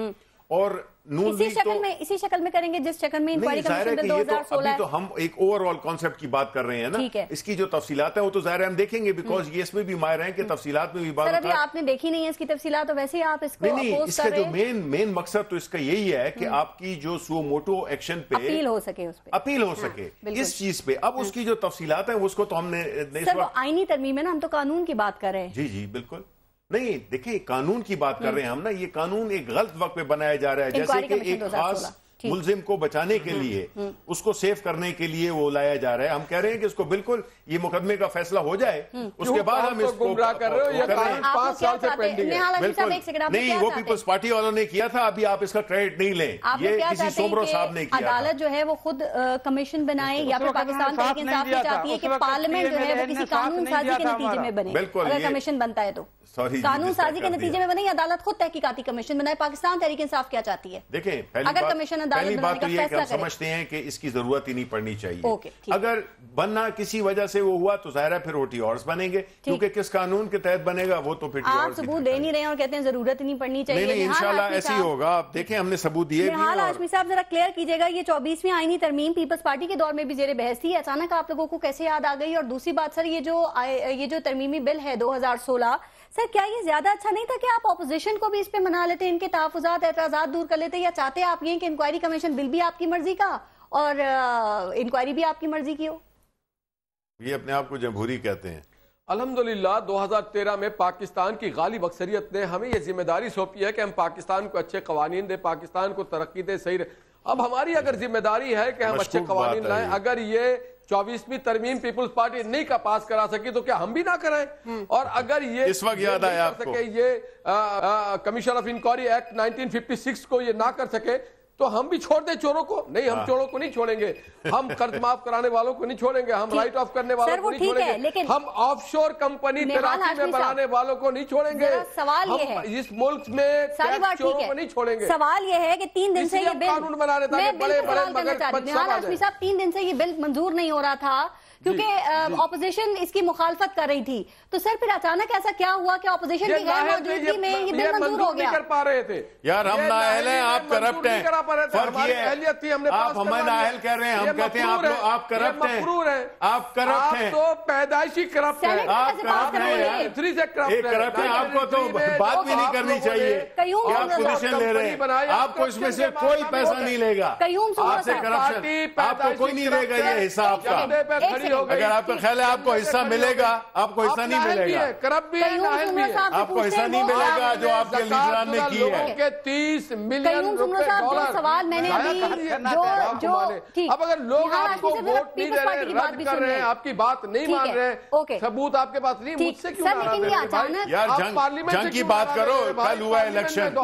S2: اور نون لیگ
S1: اسی شکل میں کریں گے جس شکل میں انکوائری کمیشن بل 2016
S2: ہے۔ تو ہم ایک اوور آل کانسیپٹ کی بات کر رہے ہیں نا، اس کی جو تفصیلات ہیں وہ تو ظاہر ہے ہم دیکھیں گے، بیکاز یہ اس میں بھی ماہر ہیں کہ تفصیلات میں بھی بات
S1: ابھی آپ نے دیکھی نہیں ہے اس کی تفصیلات، تو ویسے ہی آپ اس کو
S2: نہیں، اس کا جو مین مقصد تو اس کا یہی ہے کہ آپ کی جو سو موٹو ایکشن پہ اپیل ہو سکے اس چیز پہ۔ اب اس کی جو تفصیلات ہیں اس کو تو ہم نے
S1: آئینی ترمیم ہے نا، ہم تو قانون کی بات کر رہے ہیں۔
S2: جی بالکل نہیں، دیکھیں قانون کی بات کر رہے ہیں ہم نا، یہ قانون ایک غلط وقت پہ بنایا جا رہا ہے، جیسے کہ ایک خاص ملزم کو بچانے کے لیے، اس کو سیف کرنے کے لیے وہ لایا جا رہا ہے۔ ہم کہہ رہے ہیں کہ اس کو بالکل یہ مقدمے کا فیصلہ ہو جائے، اس کے بعد ہم اس کو
S3: گمراہ کر رہے ہو، یہ 5 سال سے پینڈنگ ہے۔
S2: بالکل نہیں، وہ پیپلز پارٹی والوں نے کیا تھا، ابھی آپ اس کا کریڈٹ نہیں لیں، یہ کسی سومرو صاحب نے کیا۔
S1: عدالت جو ہے وہ خود کمیشن بنائے، یا پھر پاکستان تحریک انصاف یہ چاہتی ہے کہ پارلیمنٹ جو ہے وہ کسی قانون سازی کے نتیجے میں بنے، اگر کمیشن بنتا ہے تو قانون سازی کے نتیجے میں بنے، عدالت خود تحقیقاتی کمیشن بنائے۔ پاکستان تحریک انصاف کیا چاہتی ہے؟
S2: دیکھیں
S1: اگر کمیشن عدالت بنانے کا فیصلہ
S2: ہم سمجھتے ہیں کہ اس کی ضرورت ہی نہیں پڑنی چاہیے، اگر بننا کسی وجہ سے وہ ہوا تو ظاہر ہے پھر وہ ٹی آرز بنیں گے، کیونکہ کس قانون کے تحت بنے گا وہ تو پھر
S1: آپ ثبوت دے نہیں رہے ہیں اور کہتے ہیں ضرورت نہیں پڑنی چاہیے۔
S2: نہیں انشاءاللہ ایسے ہی ہوگا، آپ دیکھیں ہم نے ثبوت دیے۔
S1: نہال ہاشمی صاحب ذرا کلیئر کیجئے گا، یہ 24ویں آئینی ترمیم پیپلز پارٹی کے دور میں بھی زیر بحث تھی، اچانک آپ لوگوں کو کیسے یاد آ گئی؟ اور دوسری بات سر، یہ جو ترمیمی بل ہے 2016، سر کیا یہ زیادہ اچھا نہیں تھا کہ آپ اپوزیشن کو بھی اس پہ منا لیتے، ان کے تحفظات اعتراضات دور کر لیتے، یا چاہتے آپ یہ کہ انکوائری کمیشن بل بھی آپ کی مرضی کا اور انکوائری بھی آپ کی مرضی کی ہو؟
S2: یہ اپنے آپ کو جمہوری کہتے ہیں۔
S3: الحمدللہ 2013 میں پاکستان کی غالب اکثریت نے ہمیں یہ ذمہ داری سونپی ہے کہ ہم پاکستان کو اچھے قوانین دیں، پاکستان کو ترقی دیں، صحیح رہے۔ اب ہماری اگر ذمہ داری ہے کہ ہم اچھے قوانین لائیں، اگر یہ 24वीं तरमीम पीपुल्स पार्टी नहीं का पास करा सकी तो क्या हम भी ना कराएं? और अगर ये
S2: इस वक्त याद आया आपको
S3: ये कमीशन ऑफ इंक्वायरी एक्ट 1956 को ये ना कर सके तो हम भी छोड़ दे चोरों को? नहीं, हम चोरों को नहीं छोड़ेंगे, हम कर्ज माफ कराने वालों को नहीं छोड़ेंगे, हम राइट ऑफ करने वालों को नहीं छोड़ेंगे, हम ऑफशोर कंपनी तैराकी में बनाने वालों को नहीं छोड़ेंगे।
S1: सवाल ये है,
S3: इस मुल्क में टैक्स चोरों को नहीं छोड़ेंगे।
S1: सवाल ये है कि 3 दिन से ये बिल
S3: कानून बना रहे थे, बड़े बड़े मगर
S1: निहाल हाशमी साहब 3 दिन से ये बिल मंजूर नहीं हो रहा था क्योंकि ऑपोजिशन इसकी मुखालफत कर रही थी। तो सर फिर अचानक ऐसा क्या हुआ कि ऑपोजिशन की गैर मौजूदगी में ये बिल मंजूर हो गया?
S3: कर पा रहे थे
S2: यार, हम नाअहल हैं, आप करप्ट हैं।
S3: हमारी अहलियत थी, हमने
S2: आप हमें नाअहल कह रहे हैं, हम कहते हैं आप करप्ट हैं, आप करप्ट हैं,
S3: तो पैदाइशी करप्ट हैं,
S2: आप करप्ट हैं यार, करप्ट हैं। आपको तो बात भी नहीं करनी चाहिए, आप पोजीशन ले रहे हैं, आपको इसमें से कोई पैसा नहीं लेगा, आपसे करप्शन आपको कोई नहीं लेगा, ये हिस्सा आपका। अगर आपका ख्याल है आपको हिस्सा मिलेगा, आपको हिस्सा नहीं मिलेगा, आपको हिस्सा नहीं मिलेगा जो आपके लीडरान ने की है।
S3: 30 मिलियन डॉलर
S1: सवाल मैंने
S3: अब अगर लोग आपको वोट नहीं दे रहे, रद्द कर रहे हैं, आपकी बात नहीं मान रहे, सबूत आपके पास नहीं, मुझसे क्यों
S2: यार जंग की बात करो? कल हुआ इलेक्शन,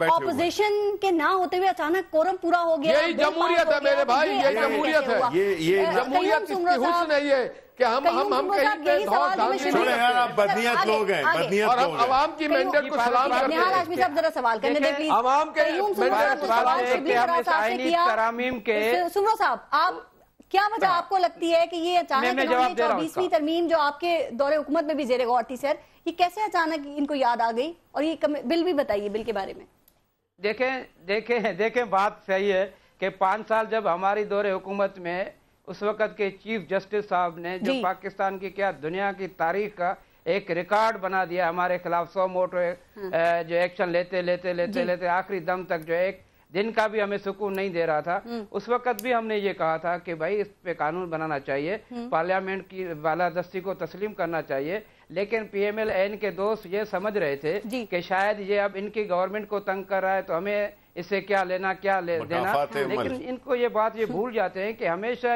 S1: ऑपोजिशन के ना होते हुए अचानक कोरम पूरा हो गया।
S3: यही जमहूरियत है मेरे भाई, ये जमहूरियत है, ये जमहूरियत इसकी हुस्न है ये कि हम कहीं
S2: छोड़े यार, आप बदनीयत लोग हैं, बदनीयत लोग हैं।
S3: आवाम की मैंडेट को सलाम करते
S1: निहाल हाशमी साहब जरा सवाल करने दें प्लीज।
S3: आवाम के
S4: तरामीम के
S1: सुनो साहब, आप क्या वजह आपको लगती है कि ये अचानक 24वीं तरमीम जो आपके दौरे हुकूमत में भी जेरे गौर थी सर, ये कैसे अचानक इनको याद आ गई? और ये बिल भी बताइए, बिल के बारे में।
S4: देखें बात सही है कि 5 साल जब हमारी दौरे हुकूमत में उस वक्त के चीफ जस्टिस साहब ने जो पाकिस्तान की क्या दुनिया की तारीख का एक रिकॉर्ड बना दिया, हमारे खिलाफ 100 मोटर जो एक्शन लेते आखिरी दम तक जो एक दिन का भी हमें सुकून नहीं दे रहा था, उस वक्त भी हमने ये कहा था कि भाई इस पे कानून बनाना चाहिए, पार्लियामेंट की बालादस्ती को तस्लीम करना चाहिए। लेकिन PMLN के दोस्त ये समझ रहे थे कि शायद ये अब इनकी गवर्नमेंट को तंग कर रहा है तो हमें इससे क्या लेना क्या देना, लेकिन इनको ये बात ये भूल जाते हैं कि हमेशा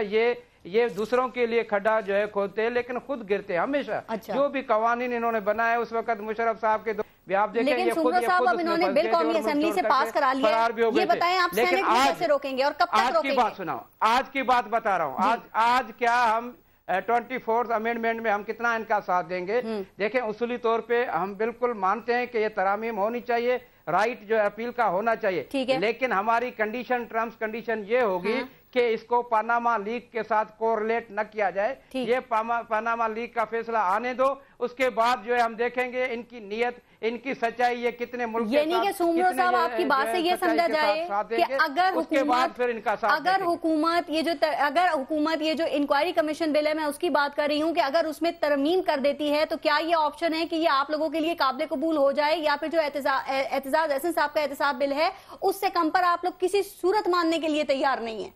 S4: ये दूसरों के लिए खड्डा जो है खोदते हैं लेकिन खुद गिरते हैं हमेशा। जो भी कवानीन इन्होंने बनाया उस वक्त मुशर्रफ साहब के आप देखें,
S1: लेकिन सुमरो साहब अब इन्होंने बिल कौमी असेंबली से पास करा लिया, ये बताएं आप सेनेट में कैसे रोकेंगे और कब तक रोकेंगे?
S4: आज की बात सुनाओ, आज की बात बता रहा हूँ, आज क्या हम 24th अमेंडमेंट में हम कितना इनका साथ देंगे? देखें, उसूली तौर पे हम बिल्कुल मानते हैं कि ये तरामीम होनी चाहिए, राइट जो अपील का होना चाहिए, लेकिन हमारी कंडीशन, टर्म्स कंडीशन ये होगी कि इसको पनामा लीग के साथ कोरिलेट न किया जाए। ये पनामा लीग का फैसला आने दो, उसके बाद जो है हम देखेंगे इनकी नीयत, इनकी सच्चाई, ये कितने मुल्क
S1: ये नहीं कि सुमरो साहब आपकी बात से ये समझा जाए कि अगर हुकूमत ये जो इंक्वायरी कमीशन बिल है, मैं उसकी बात कर रही हूँ कि अगर उसमें तरमीम कर देती है तो क्या ये ऑप्शन है कि ये आप लोगों के लिए काबिल कबूल हो जाए, या फिर जो एतजाज एहसन साहब का एहतसाब बिल है उससे कम पर आप लोग किसी सूरत मानने के लिए तैयार नहीं है?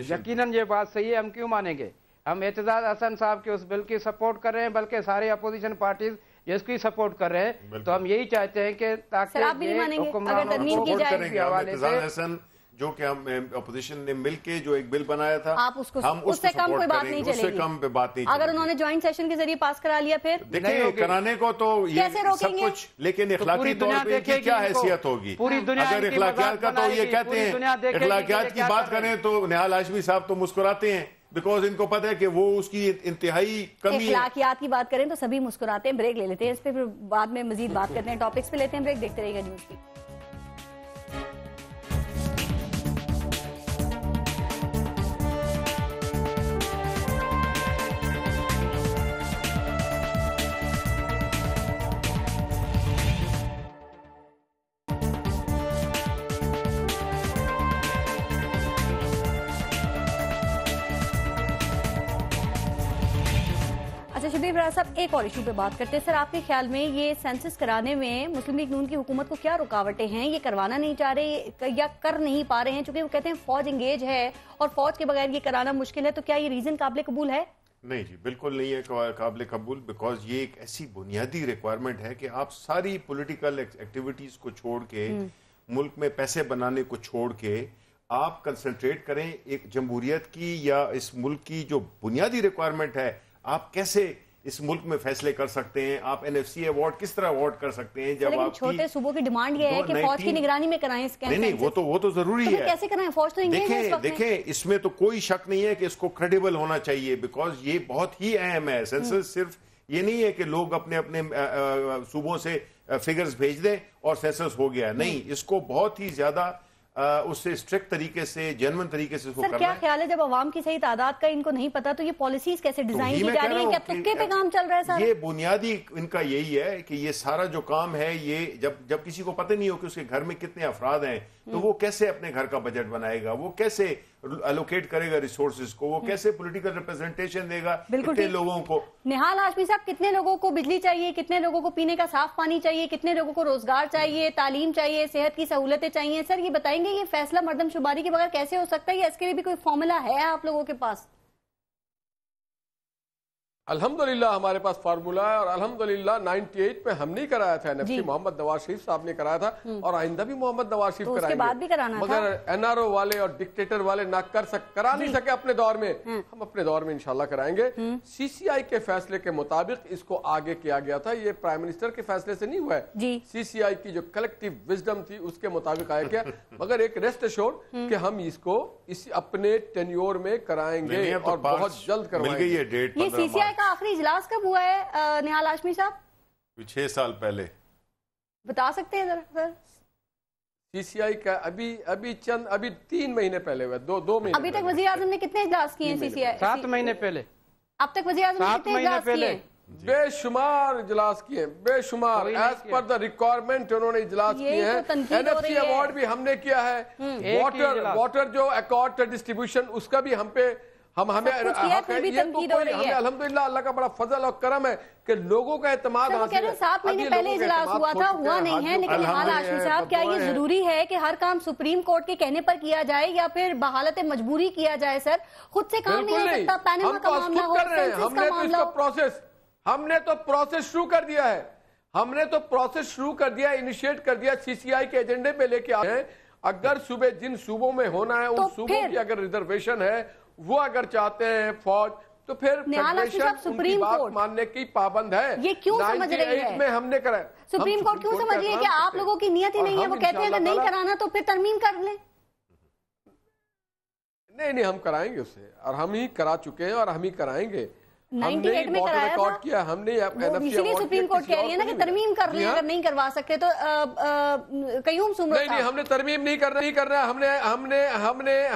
S4: यकीनन ये बात सही है, हम क्यों मानेंगे? हम एतजाज हसन साहब के उस बिल की सपोर्ट कर रहे हैं, बल्कि सारे अपोजिशन पार्टीज जिसकी सपोर्ट कर रहे हैं। तो हम यही चाहते हैं कि ताकि
S2: हुकूमत जो कि हम अपोजिशन ने मिलके जो एक बिल बनाया था,
S1: आप उससे कम कोई बात नहीं चलेगी,
S2: कम पे बात नहीं।
S1: अगर उन्होंने ज्वाइंट सेशन के जरिए पास करा लिया फिर
S2: देखिए कराने को तो ये सब कुछ, लेकिन इखलाकी तौर पे इनकी क्या हैसियत होगी? अगर इखलाकियात का तो ये कहते हैं, इखलाकियात की बात करें तो निहाल हाशमी साहब तो मुस्कुराते हैं, बिकॉज इनको पता है कि वो उसकी इंतहाई कमी है।
S1: इखलाकियात की बात करें तो सभी मुस्कुराते हैं। ब्रेक ले लेते हैं, इस पे फिर बाद में मजीद बात करते हैं, टॉपिक्स पे लेते हैं ब्रेक, देखते रहिएगा न्यूज की। शबीर फराज साहब, एक और इशू पे बात करते हैं। सर, आपके ख्याल में ये सेंसस कराने में मुस्लिम लीग नून की हुकूमत को क्या रुकावटें हैं? ये करवाना नहीं चाह रहे या कर नहीं पा रहे हैं? चूंकि वो कहते हैं फौज इंगेज है और फौज के बगैर ये कराना मुश्किल है, तो क्या ये रीजन काबिल कबूल है?
S2: नहीं जी, बिल्कुल नहीं है काबिल कबूल, बिकॉज ये एक ऐसी बुनियादी रिक्वायरमेंट है कि आप सारी पॉलिटिकल एक्टिविटीज को छोड़ के, मुल्क में पैसे बनाने को छोड़ के, آپ کنسنٹریٹ کریں ایک جمہوریت کی یا اس ملک کی جو بنیادی ریکوائرمنٹ ہے. آپ کیسے اس ملک میں فیصلے کر سکتے ہیں؟ آپ این ایف سی ایوارڈ کس طرح ایوارڈ کر سکتے ہیں جب آپ
S1: چھوٹے صوبوں کی ڈیمانڈ یہ ہے کہ فوج کی نگرانی میں کرائیں اس کیمپین؟
S2: نہیں وہ تو ضروری ہے.
S1: کیسے کرائیں؟ فوج تو انگیج ہے اس وقت میں.
S2: دیکھیں اس میں تو کوئی شک نہیں ہے کہ اس کو کریڈیبل ہونا چاہیے، بیکاز یہ بہت ہی اہم ہے. سینسس صرف یہ نہیں ہے کہ لوگ اپنے اپنے صوبوں سے فگرز بھیج دیں اور سینسس ہو گیا. نہیں، اس کو بہت ہی زیادہ اس سے اسٹرکٹ طریقے سے، جینوئن طریقے سے
S1: سر کیا خیال ہے جب عوام کی صحیح تعداد کا ان کو نہیں پتا تو یہ پالیسیز کیسے ڈیزائن کی جا رہی ہیں؟ کیا تکے پہ کام چل رہا ہے؟ سر
S2: یہ بنیادی ان کا یہی ہے کہ یہ سارا جو کام ہے یہ جب کسی کو پتہ نہیں ہو کہ اس کے گھر میں کتنے افراد ہیں تو وہ کیسے اپنے گھر کا بجٹ بنائے گا، وہ کیسے الوکیٹ کرے گا ریسورسز کو، وہ کیسے پولیٹیکل ریپرزنٹیشن دے گا اتنے لوگوں کو.
S1: نہال ہاشمی صاحب، کتنے لوگوں کو بجلی چاہیے، کتنے لوگوں کو پینے کا صاف پانی چاہیے، کتنے لوگوں کو روزگار چاہیے، تعلیم چاہیے، صحت کی سہولتیں چاہیے؟ سر یہ بتائیں گے یہ فیصلہ مردم شماری کے بغیر کیسے ہو سکتا ہے؟ یا اس کے لیے بھی کوئی فارمولا ہے آپ لوگوں کے پاس؟
S3: الحمدللہ ہمارے پاس فارمولا ہے، اور الحمدللہ 98 میں ہم نہیں کرایا تھا، NFC محمد نواز شریف صاحب نے کرایا تھا، اور آئندہ بھی محمد نواز شریف کرائیں گے. مگر NRO والے اور ڈکٹیٹر والے نہ کرا نہیں سکے اپنے دور میں. ہم اپنے دور میں انشاءاللہ کرائیں گے. CCI کے فیصلے کے مطابق اس کو آگے کیا گیا تھا، یہ پرائم منسٹر کے فیصلے سے نہیں ہوا ہے. CCI کی جو کلیکٹیو وزڈم تھی اس کے مطابق آیا کیا. مگر ایک ریسٹ ایشورڈ کہ ہم اس کو اپنے ٹینیور میں کرائیں گے اور بہت جلد کروائیں گے.
S1: یہ CCI کا آخری اجلاس کب ہوا ہے نہال ہاشمی صاحب؟
S2: 6 سال پہلے.
S1: بتا سکتے ہیں ذرا سر؟
S3: CCI کا ابھی 3 مہینے پہلے ہوا، 2 مہینے.
S1: ابھی تک وزیر اعظم نے کتنے اجلاس کیے ہیں CCI؟
S4: 7 مہینے پہلے.
S1: اب تک وزیر اعظم نے کتنے اجلاس کیے ہیں؟
S3: بے شمار اجلاس کیے، بے شمار. ایز پر دا ریکوائرمنٹ انہوں نے اجلاس کیے ہیں. NFC ایوارڈ بھی ہم نے کیا ہے. واٹر جو ایکارڈ ڈسٹریبیوشن اس کا بھی ہم پہ ہمیں الحمدللہ اللہ کا بڑا فضل اور کرم ہے کہ لوگوں کا اعتماد حاصل ہے.
S1: 7 مہینے پہلے اجلاس ہوا تھا، ہوا نہیں ہے. لیکن نہال ہاشمی صاحب، کیا یہ ضروری ہے کہ ہر کام سپریم کورٹ کے کہنے پر کیا جائے یا پھر بحالت مجبوری کیا جائے؟ سر خود سے کام نہیں ہو سکتا. پینما کا معاملہ ہو، سینسس کا معاملہ ہو.
S3: ہم نے تو پروسیس شروع کر دیا ہے. ہم نے تو پروسیس شروع کر دیا، انیشیٹ کر دیا. CCI کے ایجنڈے پہ لے کے آئے ہیں. اگر صوبے جن صوبوں میں ہونا ہے ان صوبوں کی اگر ریزرویشن ہے، وہ اگر چاہتے ہیں فوج، تو پھر فیڈریشن ان کی بات ماننے کی پابند ہے.
S1: یہ کیوں سمجھ رہی ہے؟
S3: میں ہم نے کرا.
S1: سپریم کورٹ کیوں سمجھ رہی ہے کہ آپ لوگوں کی نیت ہی نہیں ہے؟ وہ کہتے ہیں اگر نہیں کرانا تو پھر ترمیم کر لیں.
S3: نہیں ہم کرائیں گے اسے، اور ہم ہی کرا چکے ہیں اور ہم ہی کرائیں گے.
S1: 98 میں کرایا تھا،
S3: ہم نے
S1: اسی لیے سپریم کورٹ کہہ رہی ہے نا کہ ترمیم کر لیں اگر نہیں کروا سکتے تو. قیوم سمرو صاحب،
S3: نہیں ہم نے ترمیم نہیں کرنا.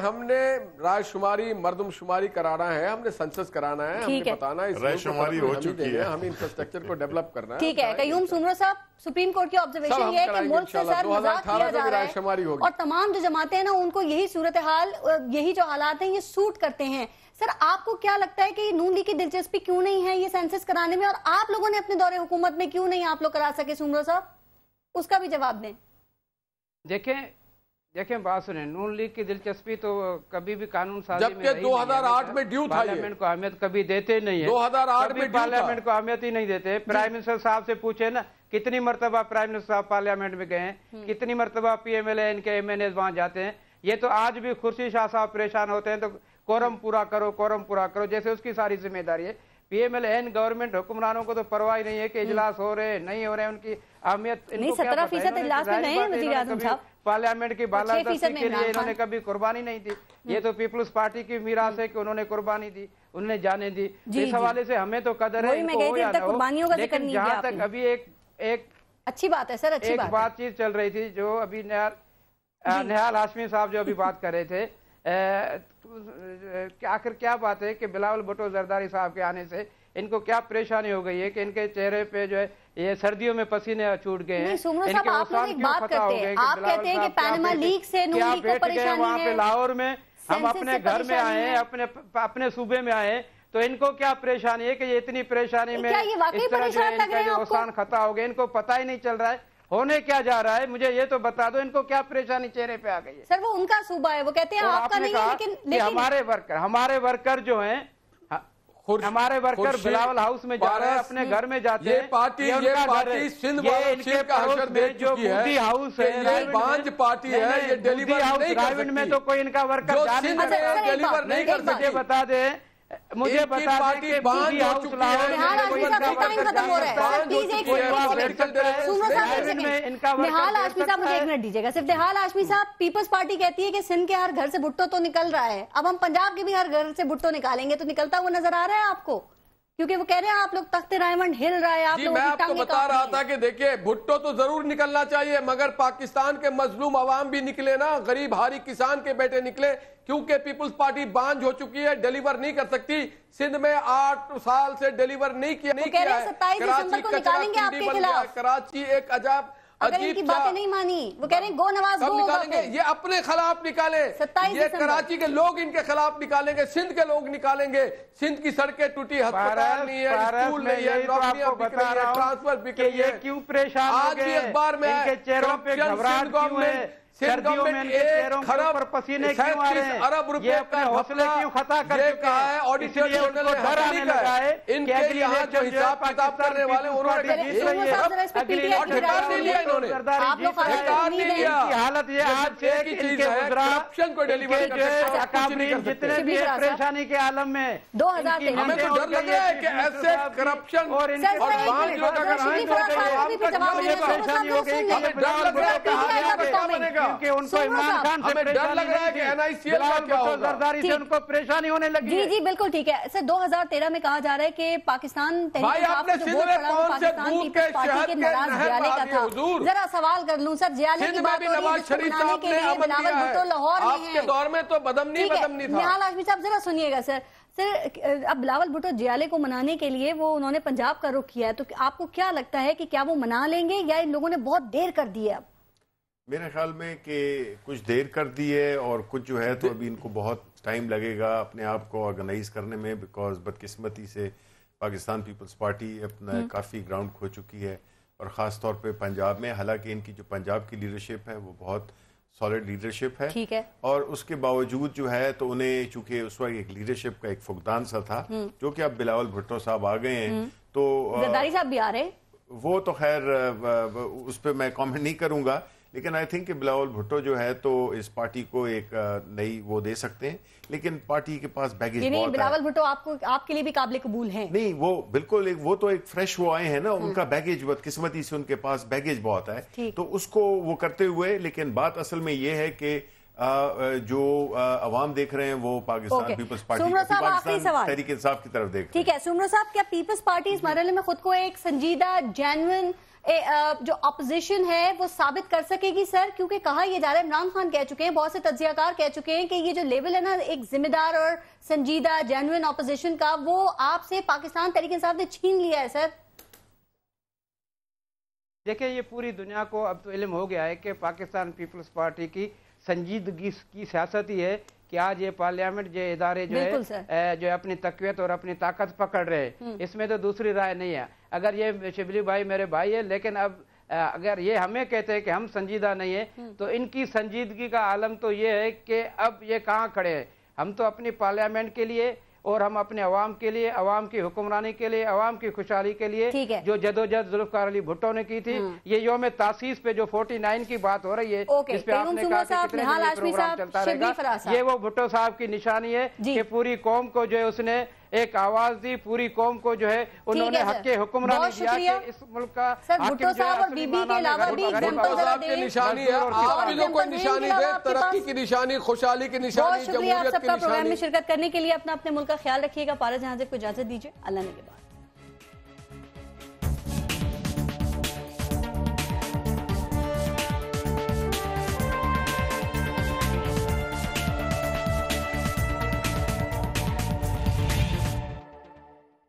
S3: ہم نے رائے شماری، مردم شماری کرانا ہے، ہم نے سنسس کرانا ہے، ہم نے بتانا ہے
S2: رائے شماری ہو چکی ہے،
S3: ہمیں انفراسٹرکچر کو ڈیولپ کرنا ہے.
S1: ٹھیک ہے. قیوم سمرو صاحب، سپریم کورٹ کی آبزرویشن یہ ہے کہ ملک سے سر مذاق کیا جا رہا ہے اور تمام جو جماعتیں ہیں نا ان کو یہی صورتحال، یہی جو حالات ہیں یہ سوٹ کرتے ہیں. سر آپ کو کیا لگتا ہے کہ نون لیگ کی دلچسپی کیوں نہیں ہے یہ سینسس کرانے میں، اور آپ لوگوں نے اپنے دور حکومت میں کیوں نہیں آپ لوگ کرا سکے؟ سمرو صاحب اس کا بھی جواب دیں.
S4: دیکھیں بات سنیں، نون لیگ کی دلچسپی تو کبھی بھی قانون سازی میں
S3: جبکہ 2008 میں ڈیو تھا،
S4: پارلیمنٹ کو اہمیت کبھی دیتے نہیں ہے.
S3: 2008 میں
S4: پارلیمنٹ کو اہمیت ہی نہیں دیتے. پرائم منسٹر صاحب سے پوچھے نا کتنی مرتبہ پرائم منسٹر صاحب پارلیمنٹ میں گئے ہیں، کتنی مرتبہ PMLA ان کے MNAs وہاں جاتے ہیں. یہ تو آج بھی خورشید شاہ صاحب پریشان ہوتے ہیں تو کورم پورا کرو جیسے اس کی ساری ذمہ داری ہے. PMLN گورنمنٹ حکمرانوں کو تو پرواہ نہیں ہے کہ اجلاس ہو رہے نہیں ہو رہے، ان کی اہمیت
S1: 17% اجلاس میں گئے ہیں وزیر اعظم صاحب.
S4: پارلیمنٹ کی بالادستی کے لیے انہوں نے کبھی قربانی نہیں دی. یہ تو پیپلز پارٹی کی میراث ہے کہ انہوں نے قربانی دی، انہوں نے جانے دی. اس حوالے سے ہمیں تو قدر ہے ان کو ہو یا نہ ہو. لیکن جہاں تک ابھی ایک
S1: اچھی بات ہے سر، اچھی
S4: بات چیز چل رہی تھی جو ابھی نہال ہاشمی صاحب جو ابھی بات کر رہے تھے، آخر کیا بات ہے کہ بلاول بھٹو زرداری صاحب کے آنے سے ان کو کیا پریشانی ہو گئی ہے کہ ان کے چہرے پہ جو ہے یہ سردیوں میں پسینے چھوٹ گئے ہیں.
S1: سمرو صاحب آپ لوگ ایک بات کرتے ہیں، آپ کہتے ہیں کہ پینما لیگ سے نون لیگ کو پریشانی ہے.
S4: وہاں پہ لاہور میں ہم اپنے گھر میں آئے ہیں، اپنے صوبے میں آئے ہیں، تو ان کو کیا پریشانی ہے کہ یہ اتنی پریشانی میں اس طرح جو ہے ان کا جو اوسان خطا ہو گیا، ان کو پتہ ہی نہیں چل رہا ہے ہونے کیا جا رہا ہے. مجھے یہ تو بتا دو ان کو کیا پریشانی چہرے پہ آ گئی ہے.
S1: سر وہ ان کا صوبہ ہے، وہ کہتے ہیں آپ کا نہیں ہے. لیکن
S4: ہمارے ورکر جو ہیں हमारे वर्कर बिलावल हाउस में जा रहे हैं, अपने घर में जाते हैं।
S3: ये पार्टी सिंध में जो
S4: मोदी हाउस है,
S3: बांझ पार्टी है, ये डिलीवर नहीं कर सकती।
S4: में तो कोई इनका वर्कर
S3: डिलीवर नहीं कर सकती।
S4: बता दे, मुझे बता दें कि मोदी हाउस
S1: निहाल आशमी साहब टाइम खत्म हो रहा है, प्लीज एक निहाल आशमी साहब मुझे 1 मिनट दीजिएगा सिर्फ। निहाल आशमी साहब, पीपल्स पार्टी कहती है कि सिंध के हर घर से भुट्टो तो निकल रहा है, अब हम पंजाब के भी हर घर से भुट्टो निकालेंगे तो निकलता हुआ नजर आ रहा है आपको? क्योंकि वो कह रहे हैं आप लोग तख्त रायमंड हिल रहा है, आप लोगों
S3: मैं आपको बता रहा था कि देखिए भुट्टो तो जरूर निकलना चाहिए, मगर पाकिस्तान के मजलूम अवाम भी निकले ना, गरीब हारी किसान के बेटे निकले, क्योंकि पीपुल्स पार्टी बांझ हो चुकी है, डिलीवर नहीं कर सकती। सिंध में 8 साल से डिलीवर नहीं किया है।
S1: 27 दिसंबर को निकालेंगे आपके खिलाफ।
S3: कराची एक
S1: अगर इनकी बातें नहीं मानी, वो कह रहे हैं गो नवाज गो
S3: निकालेंगे, ये अपने खिलाफ निकाले, ये कराची के लोग इनके खिलाफ निकालेंगे, सिंध के लोग निकालेंगे। सिंध की सड़कें टूटी, अस्पताल नहीं है, स्कूल नहीं है, नौकरियां बिक रही है, ट्रांसफर बिक रही है।
S4: क्यों परेशान?
S3: आज भी अखबार में
S4: सर्दियों में इनके चेहरों के ऊपर पसीने क्यों आ रहे हैं?
S3: अरब रुपए
S4: अपने हौसले क्यों खता कर चुके हैं?
S3: ऑडिटर जनरल ने डर नहीं लगा है, इनके यहाँ जो हिसाब किताब करने वाले उन्होंने
S4: हालत ये आज से
S3: करप्शन को डिलीवर
S4: जितने भी परेशानी के आलम में
S1: 2013
S3: हमें तो डर लग रहा है कि ऐसे करप्शन और
S4: परेशानी हो गई, हमें डर लग रहा है क्या बनेगा, क्योंकि उनको इमरान खान से
S3: डर लग रहा है कि NICL का क्या होगा,
S4: जरदारी से उनको परेशानी होने लगी।
S1: जी जी बिल्कुल ठीक है सर। 2013 में कहा जा रहा है कि पाकिस्तान
S3: भाई आपने सिंध में कौन से दूध के शहद के
S1: जियाले का था। जरा सवाल कर लूं सर, जियाले की बात हो रही है, जिसको बनाने के लिए बिलावल भुट्टो लाहौर में है।
S3: आपके दौर में तो बदमनी था।
S1: निहाल आशमी साहब जरा सुनिएगा सर। अब बिलावल भुट्टो जियाले को मनाने के लिए वो उन्होंने पंजाब का रुख किया है, तो आपको क्या लगता है कि क्या वो मना लेंगे या इन लोगों ने बहुत देर कर दी है? अब
S2: मेरे ख्याल में कि कुछ देर कर दी है और कुछ जो है तो अभी इनको बहुत टाइम लगेगा अपने आप को ऑर्गेनाइज करने में, बिकॉज बदकिस्मती से पाकिस्तान पीपल्स पार्टी अपना काफ़ी ग्राउंड खो चुकी है, और ख़ास तौर पे पंजाब में। हालांकि इनकी जो पंजाब की लीडरशिप है वो बहुत सॉलिड लीडरशिप है,
S1: ठीक है,
S2: और उसके बावजूद जो है तो उन्हें चूंकि उस वक्त एक लीडरशिप का एक फुकदान सा था, जो कि अब बिलावल भुट्टो साहब आ गए हैं तो
S1: जरदारी साहब भी आ रहे हैं,
S2: वो तो खैर उस पर मैं कमेंट नहीं करूंगा, लेकिन आई थिंक कि बिलावल भुट्टो जो है तो इस पार्टी को एक नई वो दे सकते हैं, लेकिन पार्टी के पास बैगेज बहुत है।
S1: बिलावल भुट्टो आपके लिए भी काबिल कबूल है?
S2: नहीं, वो बिल्कुल वो तो एक फ्रेश वो आए हैं ना, उनका बैगेज बदकिस्मती से उनके पास बैगेज बहुत है, तो उसको वो करते हुए। लेकिन बात असल में ये है कि जो अवाम देख रहे हैं वो पाकिस्तान पीपल्स पार्टी, पाकिस्तान तहरीक इंसाफ की तरफ देख रहे हैं।
S1: ठीक है सुमरो साहब, क्या पीपल्स पार्टी इस मरहले में खुद को एक संजीदा जेन्युइन जो अपोजिशन है वो साबित कर सकेगी सर? क्योंकि कहा यह जा रहा है, इमरान खान कह चुके हैं, बहुत से तज्जियाकार कह चुके हैं कि ये जो लेवल है ना एक जिम्मेदार और संजीदा जेन्युइन अपोजिशन का, वो आपसे पाकिस्तान तहरीक इंसाफ ने छीन लिया है सर।
S4: देखिए ये पूरी दुनिया को अब तो इल्म हो गया है कि पाकिस्तान पीपल्स पार्टी की संजीदगी की सियासत ही है कि आज ये पार्लियामेंट जो इदारे जो है जो अपनी तकवीत और अपनी ताकत पकड़ रहे हैं, इसमें तो दूसरी राय नहीं है। अगर ये शिबली भाई मेरे भाई है, लेकिन अब अगर ये हमें कहते हैं कि हम संजीदा नहीं है, तो इनकी संजीदगी का आलम तो ये है कि अब ये कहाँ खड़े हैं। हम तो अपनी पार्लियामेंट के लिए और हम अपने अवाम के लिए, अवाम की हुक्मरानी के लिए, अवाम की खुशहाली के लिए जो जदोजहद जुल्फ़िकार अली भुट्टो ने की थी, ये यौम तासीस पे जो 49 की बात हो रही है, जिस पे आपने कहा कि कितने प्रोग्राम चलता रहेगा, ये वो भुट्टो साहब की निशानी है कि पूरी कौम को जो है उसने एक आवाज दी, पूरी कौम को जो है उन्होंने हक हुक्मरानी दिया कि इस मुल्क का
S1: भुट्टो साहब और बीबी के अलावा भी
S3: निशानी है, आप लोगों को निशानी दे, तरक्की की निशानी, खुशहाली की निशानी,
S1: बहुत शुक्रिया आप सबका प्रोग्राम में शिरकत करने के लिए। अपना अपने मुल्क का ख्याल रखिएगा। पारस जहां से को इजाजत दीजिए, अल्लाह ने के बाद।